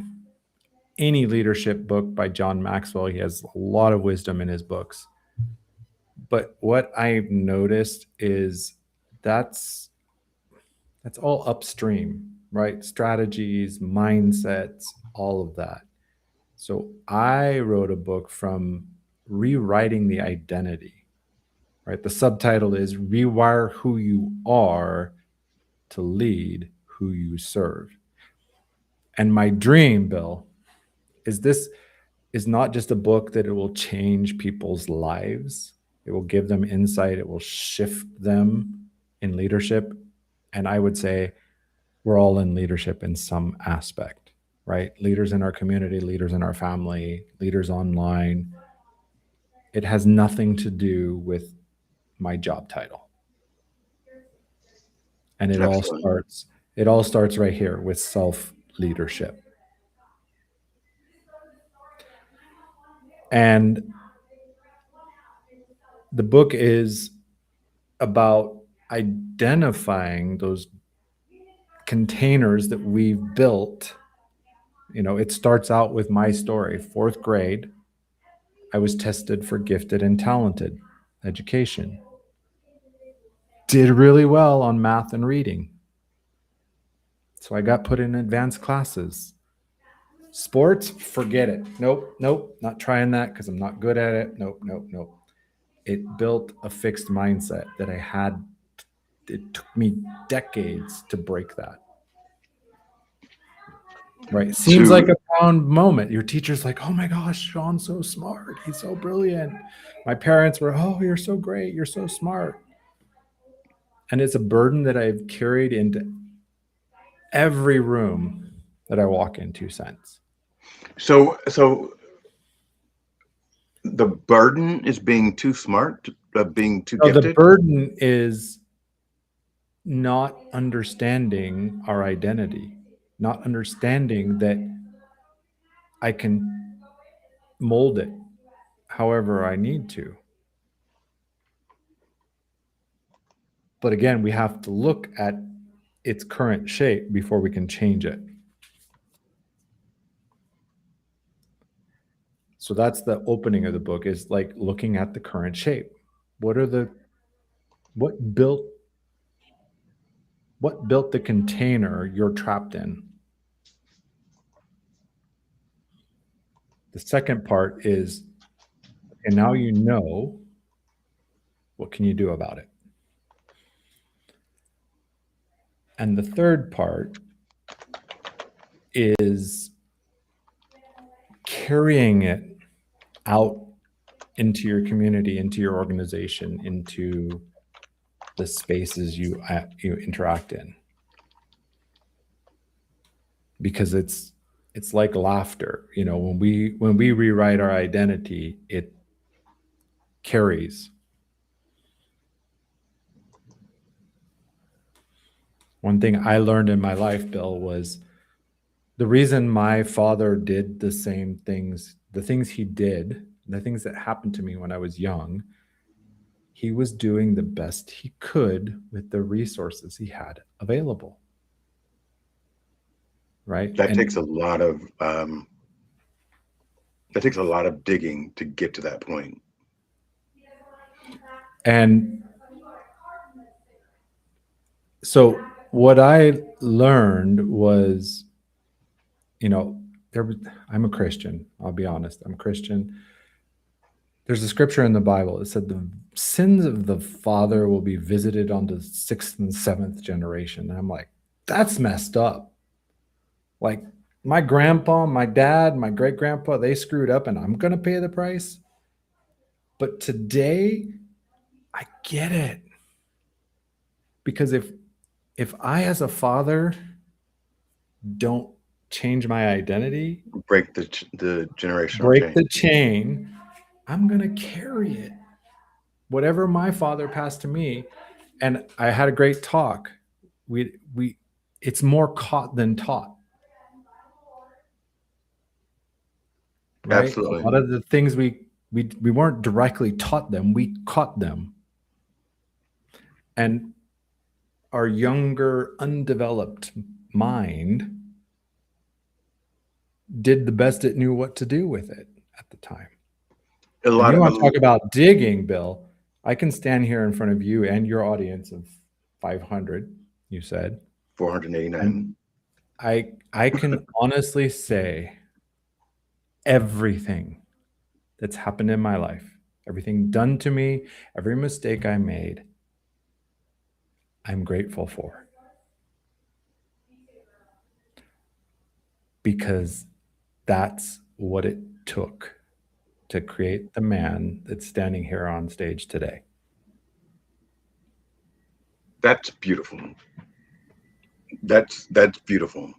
any leadership book by John Maxwell. He has a lot of wisdom in his books. But what I've noticed is that's all upstream, right? Strategies, mindsets, all of that. So I wrote a book from rewriting the identity, right? The subtitle is Rewire Who You Are to Lead Who You Serve. And my dream, Bill, is this is not just a book that it will change people's lives. It will give them insight. It will shift them in leadership. And I would say we're all in leadership in some aspect, right? Leaders in our community, leaders in our family, leaders online. It has nothing to do with my job title. And it all starts right here with self-leadership. And the book is about identifying those containers that we've built. It starts out with my story. 4th grade, I was tested for gifted and talented education. Did really well on math and reading. So I got put in advanced classes. Sports, forget it. Nope, not trying that because I'm not good at it. Nope. It built a fixed mindset that I had. It took me decades to break that. Right. Seems like a proud moment. Your teacher's like, oh my gosh, Sean's so smart. He's so brilliant. My parents were, oh, you're so great. You're so smart. And it's a burden that I've carried into every room that I walk into since. So the burden is being too smart, being too gifted? The burden is not understanding our identity, not understanding that I can mold it however I need to. But again, we have to look at its current shape before we can change it. So that's the opening of the book, is like looking at the current shape. What built the container you're trapped in? The second part is, and now you know, what can you do about it? And the third part is carrying it out into your community, into your organization, into the spaces you interact in. Because it's like laughter. When we rewrite our identity, it carries. One thing I learned in my life, Bill, was the reason my father did the same things, the things he did, the things that happened to me when I was young, he was doing the best he could with the resources he had available. Right? That takes a lot of digging to get to that point. And so what I learned was, I'm a Christian. I'll be honest. I'm a Christian. There's a scripture in the Bible that said the sins of the father will be visited on the 6th and 7th generation. And I'm like, that's messed up. Like, my grandpa, my dad, my great grandpa, they screwed up and I'm going to pay the price. But today, I get it. Because if I, as a father, don't change my identity, break the generational break the chain, I'm going to carry it. Whatever my father passed to me. And I had a great talk. We it's more caught than taught, right? A Absolutely. lot of the things we weren't directly taught them, we caught them. And our younger, undeveloped mind did the best it knew what to do with it at the time. A And lot you of want to talk about digging, Bill? I can stand here in front of you and your audience of 500, you said. 489. And I can honestly say everything that's happened in my life, everything done to me, every mistake I made, I'm grateful for. Because that's what it took to create the man that's standing here on stage today. That's beautiful. That's beautiful.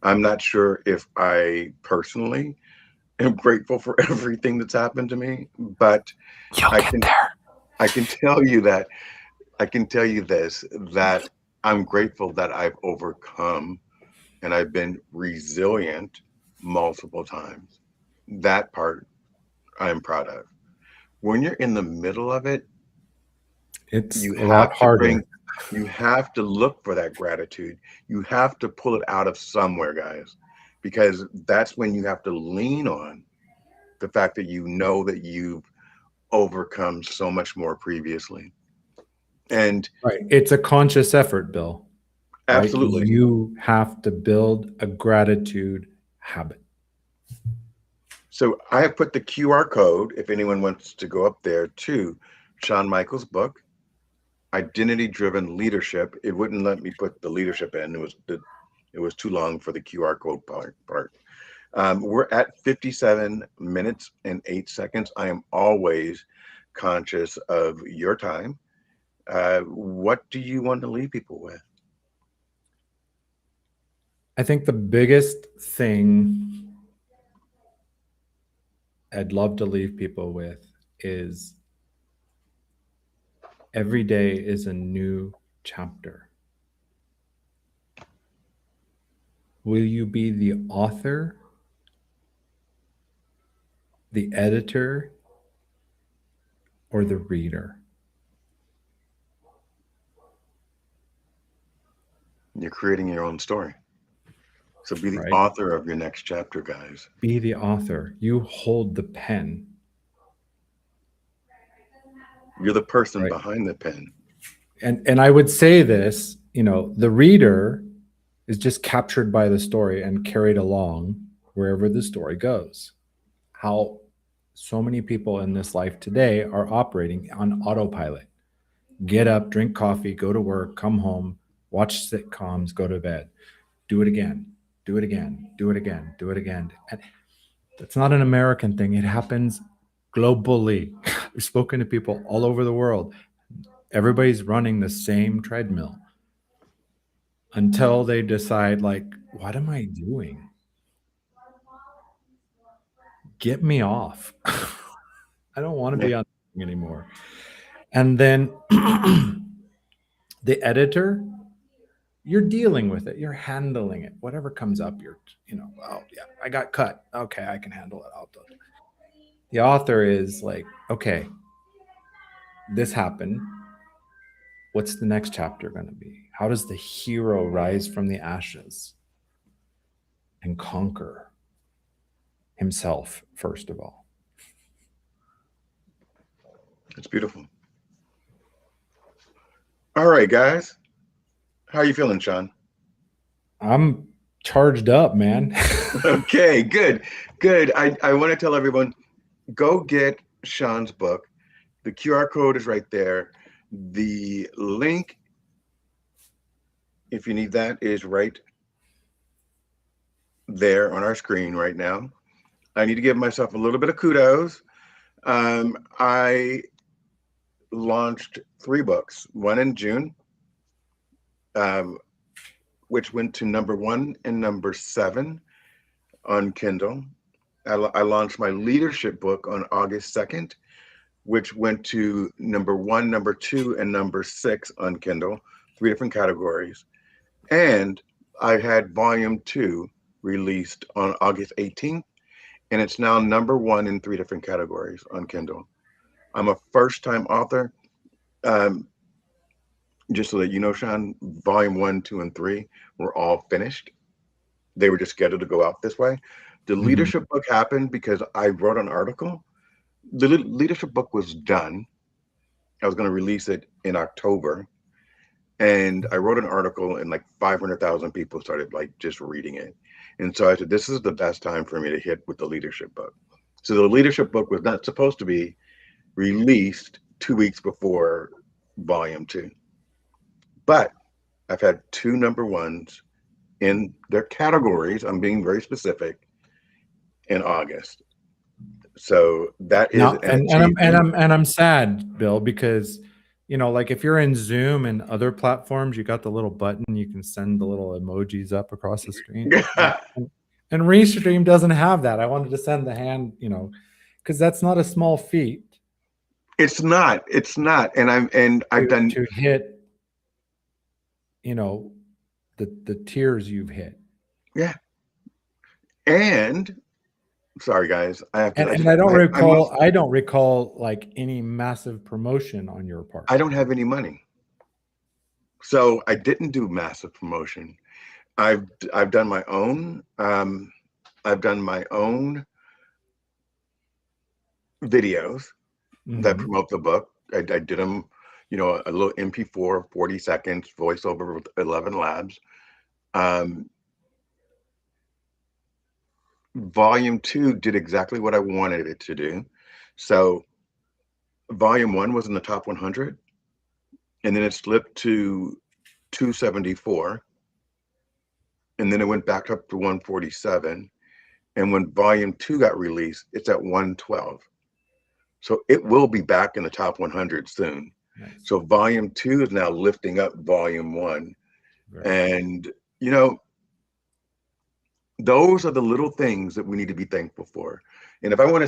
I'm not sure if I personally am grateful for everything that's happened to me, but I can tell you that I can tell you this, that I'm grateful that I've overcome and I've been resilient multiple times. That part I'm proud of. When you're in the middle of it, It's you a lot have to harder. you have to look for that gratitude. You have to pull it out of somewhere, guys, because that's when you have to lean on the fact that you know that you've overcome so much more previously. And Right. It's a conscious effort, Bill. Right? absolutely. You have to build a gratitude habit. So I have put the QR code, if anyone wants to go up there, to Shawn Michaels' book, Identity Driven Leadership. It wouldn't let me put the leadership in. It was too long for the QR code part. We're at 57 minutes and 8 seconds. I am always conscious of your time. What do you want to leave people with? I think the biggest thing I'd love to leave people with is every day is a new chapter. Will you be the author, the editor, or the reader? You're creating your own story. So be the Right. author of your next chapter, guys. Be the author. You hold the pen. You're the person Right. behind the pen. And I would say this, the reader is just captured by the story and carried along wherever the story goes. How so many people in this life today are operating on autopilot. Get up, drink coffee, go to work, come home, watch sitcoms, go to bed. Do it again. Do it again. Do it again. Do it again. And that's not an American thing. It happens globally. We've spoken to people all over the world. Everybody's running the same treadmill until they decide, like, what am I doing? Get me off. I don't want to be on anymore. And then the editor, you're dealing with it. You're handling it. Whatever comes up, oh yeah, I got cut. Okay, I can handle it. I'll do it. The author is like, okay, this happened. What's the next chapter going to be? How does the hero rise from the ashes and conquer himself, first of all? It's beautiful. All right, guys. How are you feeling, Shawn? I'm charged up, man. Okay, good. Good. I want to tell everyone, go get Shawn's book. The QR code is right there. The link, if you need that, is right there on our screen right now. I need to give myself a little bit of kudos. I launched 3 books, one in June, which went to number 1 and number 7 on Kindle. I launched my leadership book on August 2nd. which went to number 1, number 2, and number 6 on Kindle, 3 different categories. And I had volume 2 released on August 18th, and it's now number 1 in 3 different categories on Kindle. I'm a first-time author. Just so that you know, Sean, volume 1, 2, and 3 were all finished. They were just scheduled to go out this way. The leadership book happened because I wrote an article. The leadership book was done. I was going to release it in October. And I wrote an article, and like 500,000 people started like just reading it. And so I said, this is the best time for me to hit with the leadership book. So the leadership book was not supposed to be released 2 weeks before volume 2. But I've had 2 number 1s in their categories. I'm being very specific in August. So that is now, and I'm sad, Bill, because like if you're in Zoom and other platforms, you got the little button, you can send the little emojis up across the screen. and Restream doesn't have that. I wanted to send the hand, because that's not a small feat. It's not. And I've done to hit, the tiers you've hit. Yeah. And sorry guys, I don't recall like any massive promotion on your part. I don't have any money. So I didn't do massive promotion. I've done my own videos that promote the book. I did them, a little MP4, 40 seconds, voiceover with 11 Labs. Volume 2 did exactly what I wanted it to do. So volume 1 was in the top 100, and then it slipped to 274, and then it went back up to 147. And when volume 2 got released, it's at 112. So it will be back in the top 100 soon. Nice. So volume 2 is now lifting up volume 1. Right. And those are the little things that we need to be thankful for. And if I want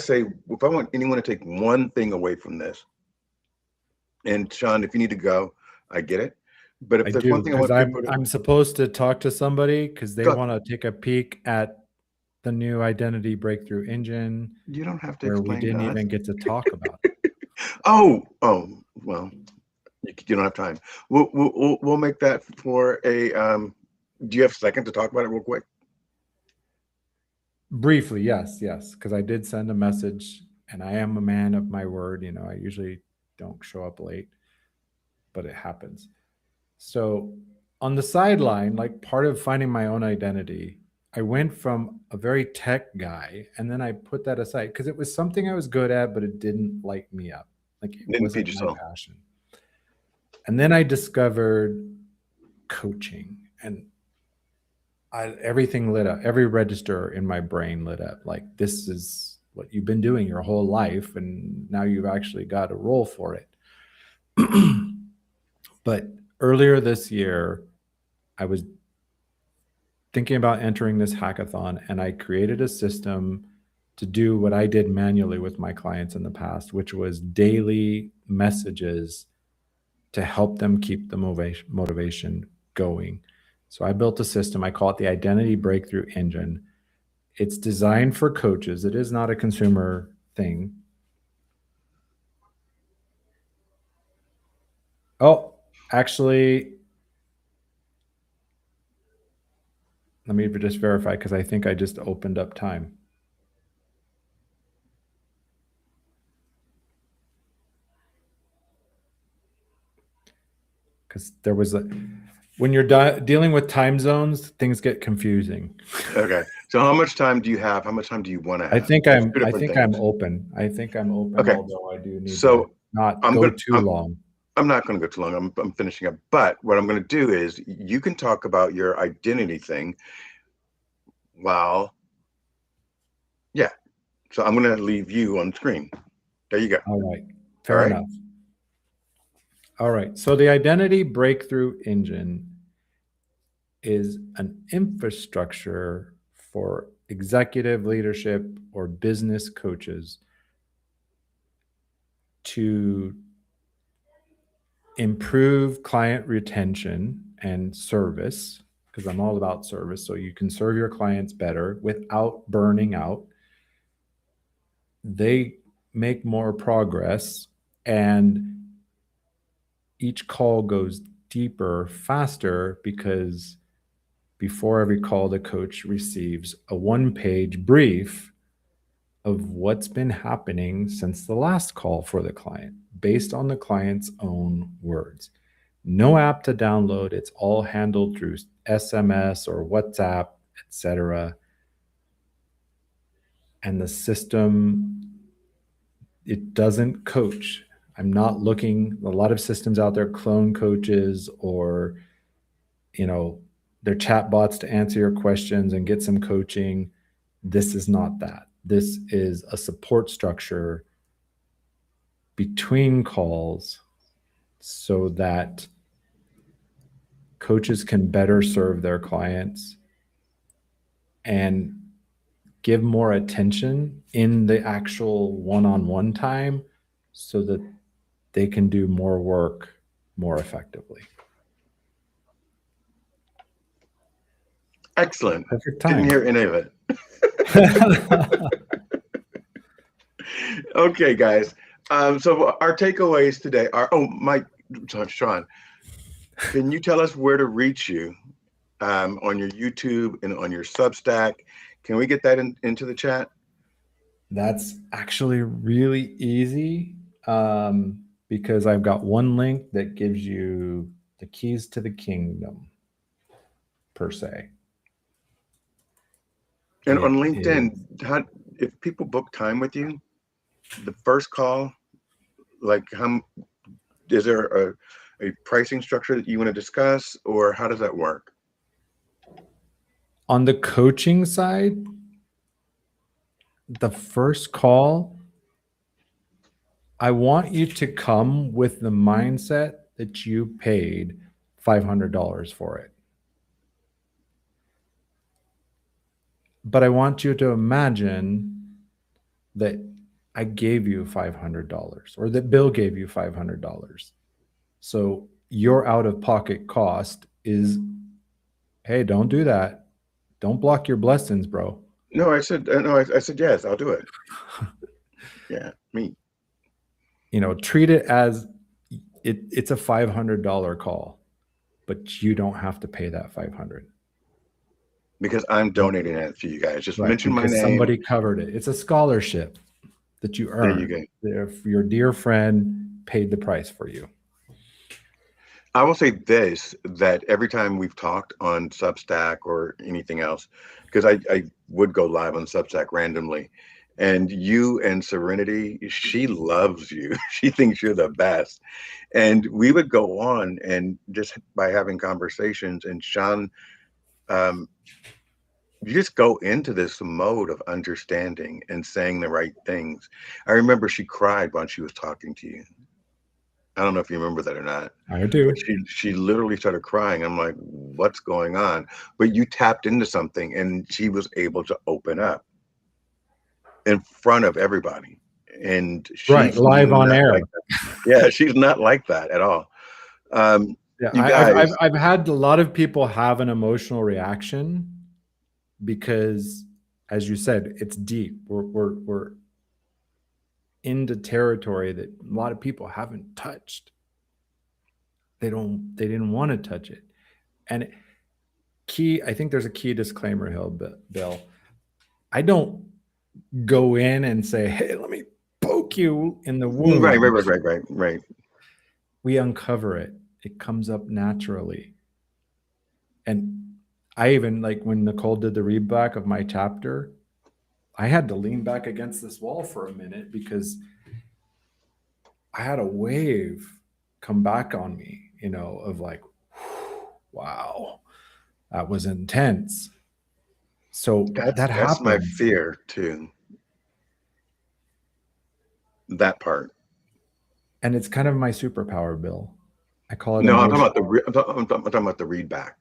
anyone to take one thing away from this, and Sean, if you need to go, I get it. But if there's one thing I'm supposed to talk to somebody because they want to take a peek at the new identity breakthrough engine. You don't have to where explain. We didn't even get to talk about it. Oh, well, you don't have time. We'll make that for a. Do you have a second to talk about it real quick? Briefly, yes, because I did send a message, and I am a man of my word. I usually don't show up late, but it happens. So on the sideline, like part of finding my own identity, I went from a very tech guy, and then I put that aside because it was something I was good at, but it didn't light me up. Like it wasn't my passion. And then I discovered coaching, and everything lit up. Every register in my brain lit up. Like, this is what you've been doing your whole life, and now you've actually got a role for it. But earlier this year, I was thinking about entering this hackathon, and I created a system to do what I did manually with my clients in the past, which was daily messages to help them keep the motivation going. So I built a system. I call it the Identity Breakthrough Engine. It's designed for coaches. It is not a consumer thing. Oh, actually, let me just verify because I think I just opened up time. Because there was when you're dealing with time zones, things get confusing. Okay. So how much time do you have? How much time do you want to have? I think I'm open. Okay. Although I do need to not go too long. I'm not going to go too long. I'm finishing up. But what I'm going to do is you can talk about your identity thing So I'm going to leave you on screen. There you go. All right. Fair enough. All right. So the Identity Breakthrough Engine is an infrastructure for executive leadership or business coaches to improve client retention and service, because I'm all about service, so you can serve your clients better without burning out. They make more progress, and each call goes deeper faster, because before every call, the coach receives a one-page brief of what's been happening since the last call for the client, based on the client's own words. No app to download. It's all handled through SMS or WhatsApp, etc. And the system, it doesn't coach. I'm not looking, a lot of systems out there clone coaches, or, they're chatbots to answer your questions and get some coaching. This is not that. This is a support structure between calls so that coaches can better serve their clients and give more attention in the actual one-on-one time so that they can do more work more effectively. Excellent. Perfect time. Didn't hear any of it. Okay, guys. So our takeaways today are, Sean, can you tell us where to reach you on your YouTube and on your Substack? Can we get that into the chat? That's actually really easy, because I've got one link that gives you the keys to the kingdom, per se. And on LinkedIn, if people book time with you, the first call, is there a pricing structure that you want to discuss, or how does that work? On the coaching side, the first call, I want you to come with the mindset that you paid $500 for it. But I want you to imagine that I gave you $500, or that Bill gave you $500. So your out-of-pocket cost is, hey, don't do that. Don't block your blessings, bro. No, I said yes, I'll do it. Yeah, me. Treat it as it's a $500 call, but you don't have to pay that $500. Because I'm donating it to you guys. Just mention my name. Somebody covered it. It's a scholarship that you earn. There you go. If your dear friend paid the price for you. I will say this, that every time we've talked on Substack or anything else, because I would go live on Substack randomly, and you and Serenity, she loves you. She thinks you're the best. And we would go on, and just by having conversations, and Sean, you just go into this mode of understanding and saying the right things. I remember she cried when she was talking to you. I don't know if you remember that or not. I do. But she literally started crying. I'm like, what's going on? But you tapped into something, and she was able to open up in front of everybody. And she's live on air. Yeah, she's not like that at all. I've had a lot of people have an emotional reaction because, as you said, it's deep. We're into territory that a lot of people haven't touched. They didn't want to touch it. And I think there's a key disclaimer here, Bill. I don't go in and say, hey, let me poke you in the wound. Right. We uncover it. It comes up naturally. And I even, like when Nicole did the read back of my chapter, I had to lean back against this wall for a minute because I had a wave come back on me, of like, wow, that was intense. So that's happens. My fear too. That part. And it's kind of my superpower, Bill. I call it. No, I'm talking about the read back.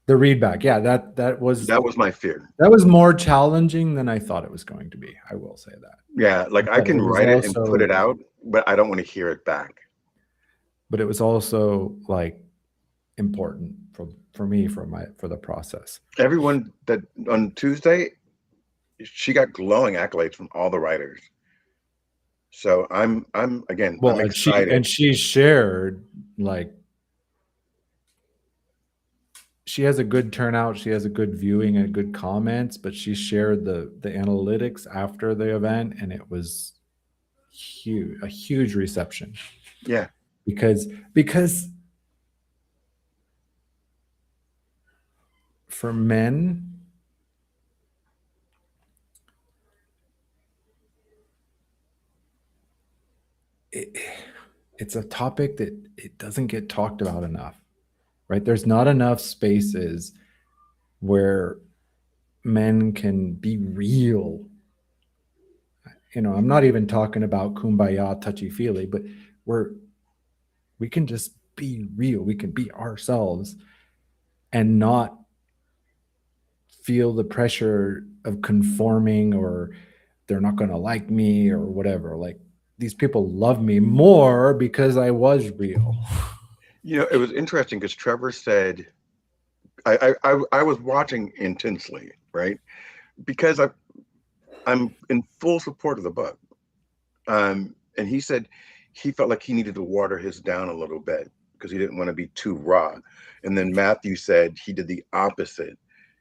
The read back, yeah, that was my fear. That was more challenging than I thought it was going to be. I will say that. Yeah, like I can write it and put it out, but I don't want to hear it back. But it was also like important for me for the process. Everyone that on Tuesday, she got glowing accolades from all the writers. So I'm again, Well, I'm excited. and she shared, like, she has a good turnout, she has a good viewing and good comments, but she shared the analytics after the event, and it was a huge reception. Yeah. Because for men, it's a topic that it doesn't get talked about enough, right? There's not enough spaces where men can be real. You know, I'm not even talking about kumbaya, touchy-feely, but we can just be real. We can be ourselves and not feel the pressure of conforming, or they're not going to like me or whatever. Like, these people love me more because I was real. You know, it was interesting because Trevor said, I was watching intensely, right? Because I'm in full support of the book. And he said he felt like he needed to water his down a little bit because he didn't want to be too raw. And then Matthew said he did the opposite.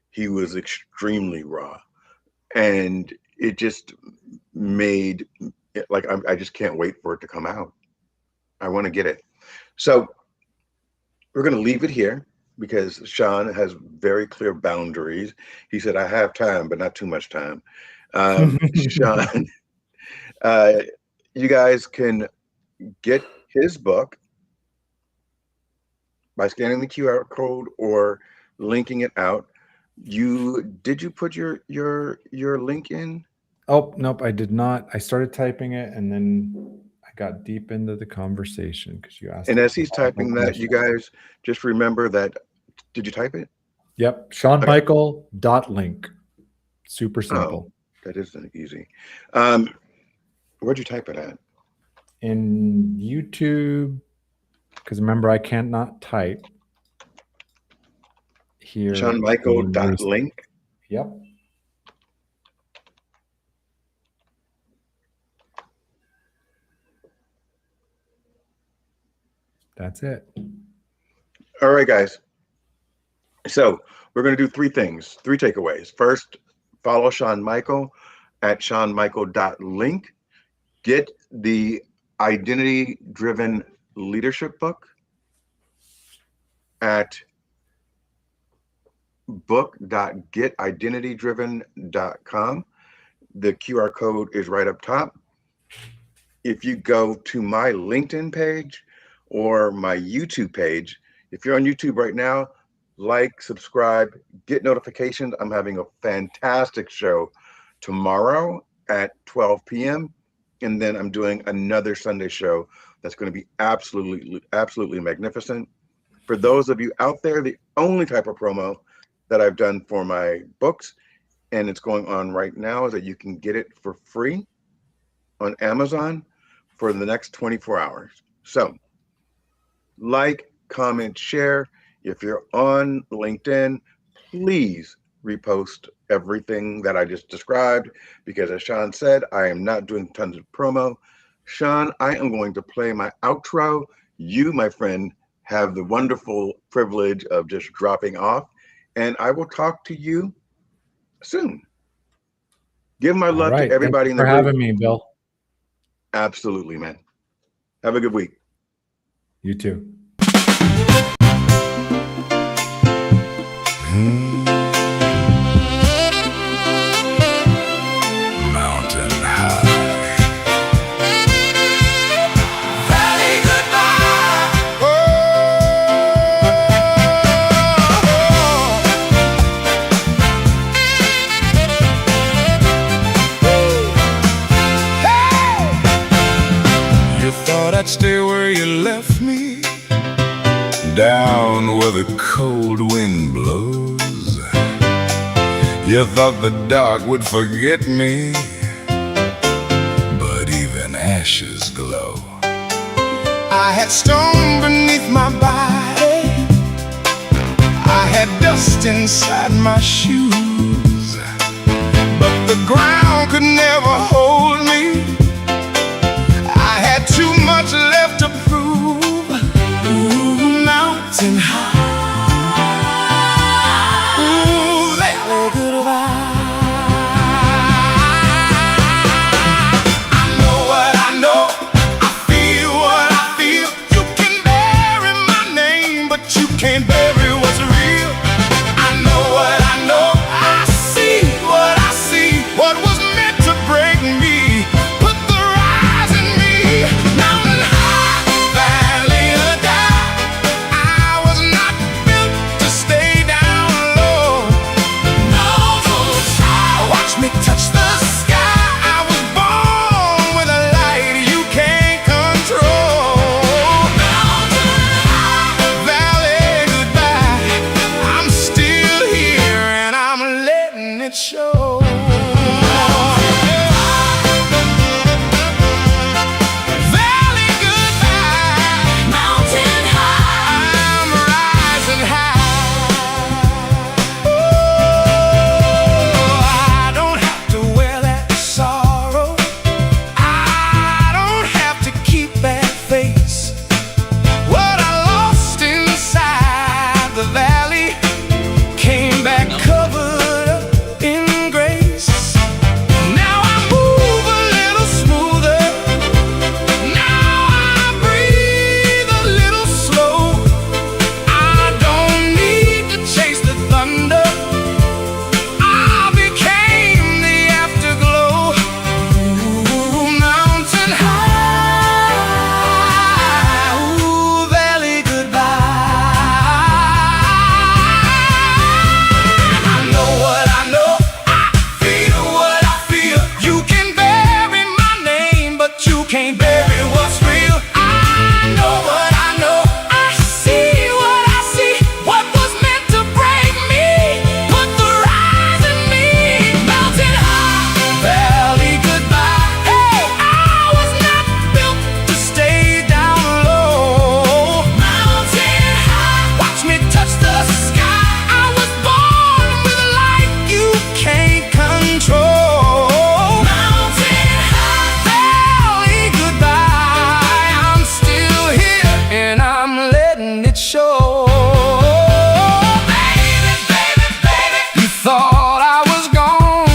He was extremely raw. And it just made it like, I just can't wait for it to come out. I want to get it. So we're going to leave it here because Sean has very clear boundaries. He said, I have time, but not too much time. Sean, you guys can get his book by scanning the QR code or linking it out. Did you put your link in? Oh, nope, I did not. I started typing it and then I got deep into the conversation because you asked. And as he's typing that, you guys just remember that. Did you type it? Yep. SeanMichael.link. Super simple. Oh, that isn't easy. Where'd you type it at? In YouTube, because remember, I can't not type here. SeanMichael.link. Yep. That's it. All right, guys. So we're going to do three things, three takeaways. First, follow Sean Michael at SeanMichael.link. Get the Identity-Driven Leadership book at book.getidentitydriven.com. The QR code is right up top. If you go to my LinkedIn page or my YouTube page, if you're on YouTube right now, like, subscribe, get notifications. I'm having a fantastic show tomorrow at 12 p.m. And then I'm doing another Sunday show that's going to be absolutely magnificent. For those of you out there, the only type of promo that I've done for my books, and it's going on right now, is that you can get it for free on Amazon for the next 24 hours. So like, comment, share. If you're on LinkedIn, please repost everything that I just described, because as Sean said, I am not doing tons of promo. Sean, I am going to play my outro. You, my friend, have the wonderful privilege of just dropping off, and I will talk to you soon. Give my love to everybody in the group. Thanks for having me, Bill. Absolutely, man. Have a good week. You too. Mountain high, valley goodbye. You thought I'd stay where you left me, down where the cold wind blows. You thought the dark would forget me, but even ashes glow. I had stone beneath my body, I had dust inside my shoes, but the ground could never hold me. I had too much left to prove. Ooh, mountain high. Ooh, valley goodbye. I know what I know, I feel what I feel. You can bury my name, but you can't bury what's real. I know what I know, I see what I see. What was meant to break me, put the rise in me. Mountain high, valley or die. I was not built to stay down low. Mountains high, watch me touch the sky. I was born with a light you can't control. Mountain high, valley goodbye. I'm still here and I'm letting it show. Valley goodbye, mountain high. I'm rising high. Oh, I don't have to wear that sorrow. I don't have to keep that face. What I lost inside the valley came back covered up in grace. Now I move a little smoother. Now I breathe a little slow. I don't need to chase the thunder. I became the afterglow. Ooh, mountain high. Ooh, valley goodbye. I know what I know, I feel what I feel. You can bury my name, but you can't bury what's real. I know what I know, I see what I see. What was meant to break me, put the rise in me. Mountain high, valley goodbye. Hey, I was not built to stay down low. Mountain high, watch me touch the sky. I was born with a light you can't control. Mountain high, valley goodbye. I'm still here and I'm letting it show. Baby, baby, baby, you thought I was gone.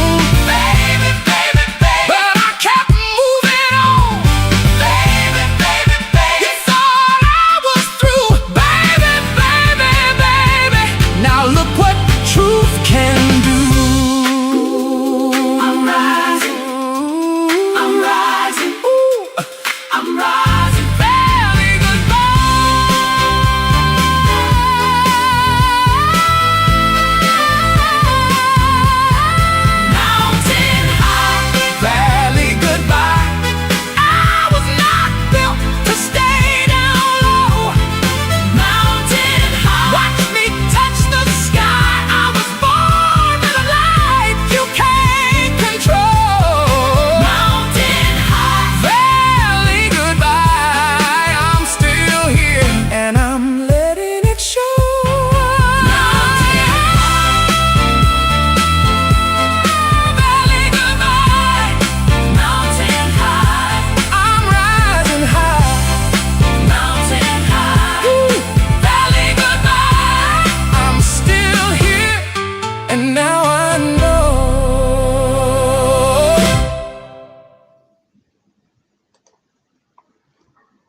Baby, baby, baby, but I kept moving on. Baby, baby, baby, you thought I was through. Baby, baby, baby, now look what truth can do.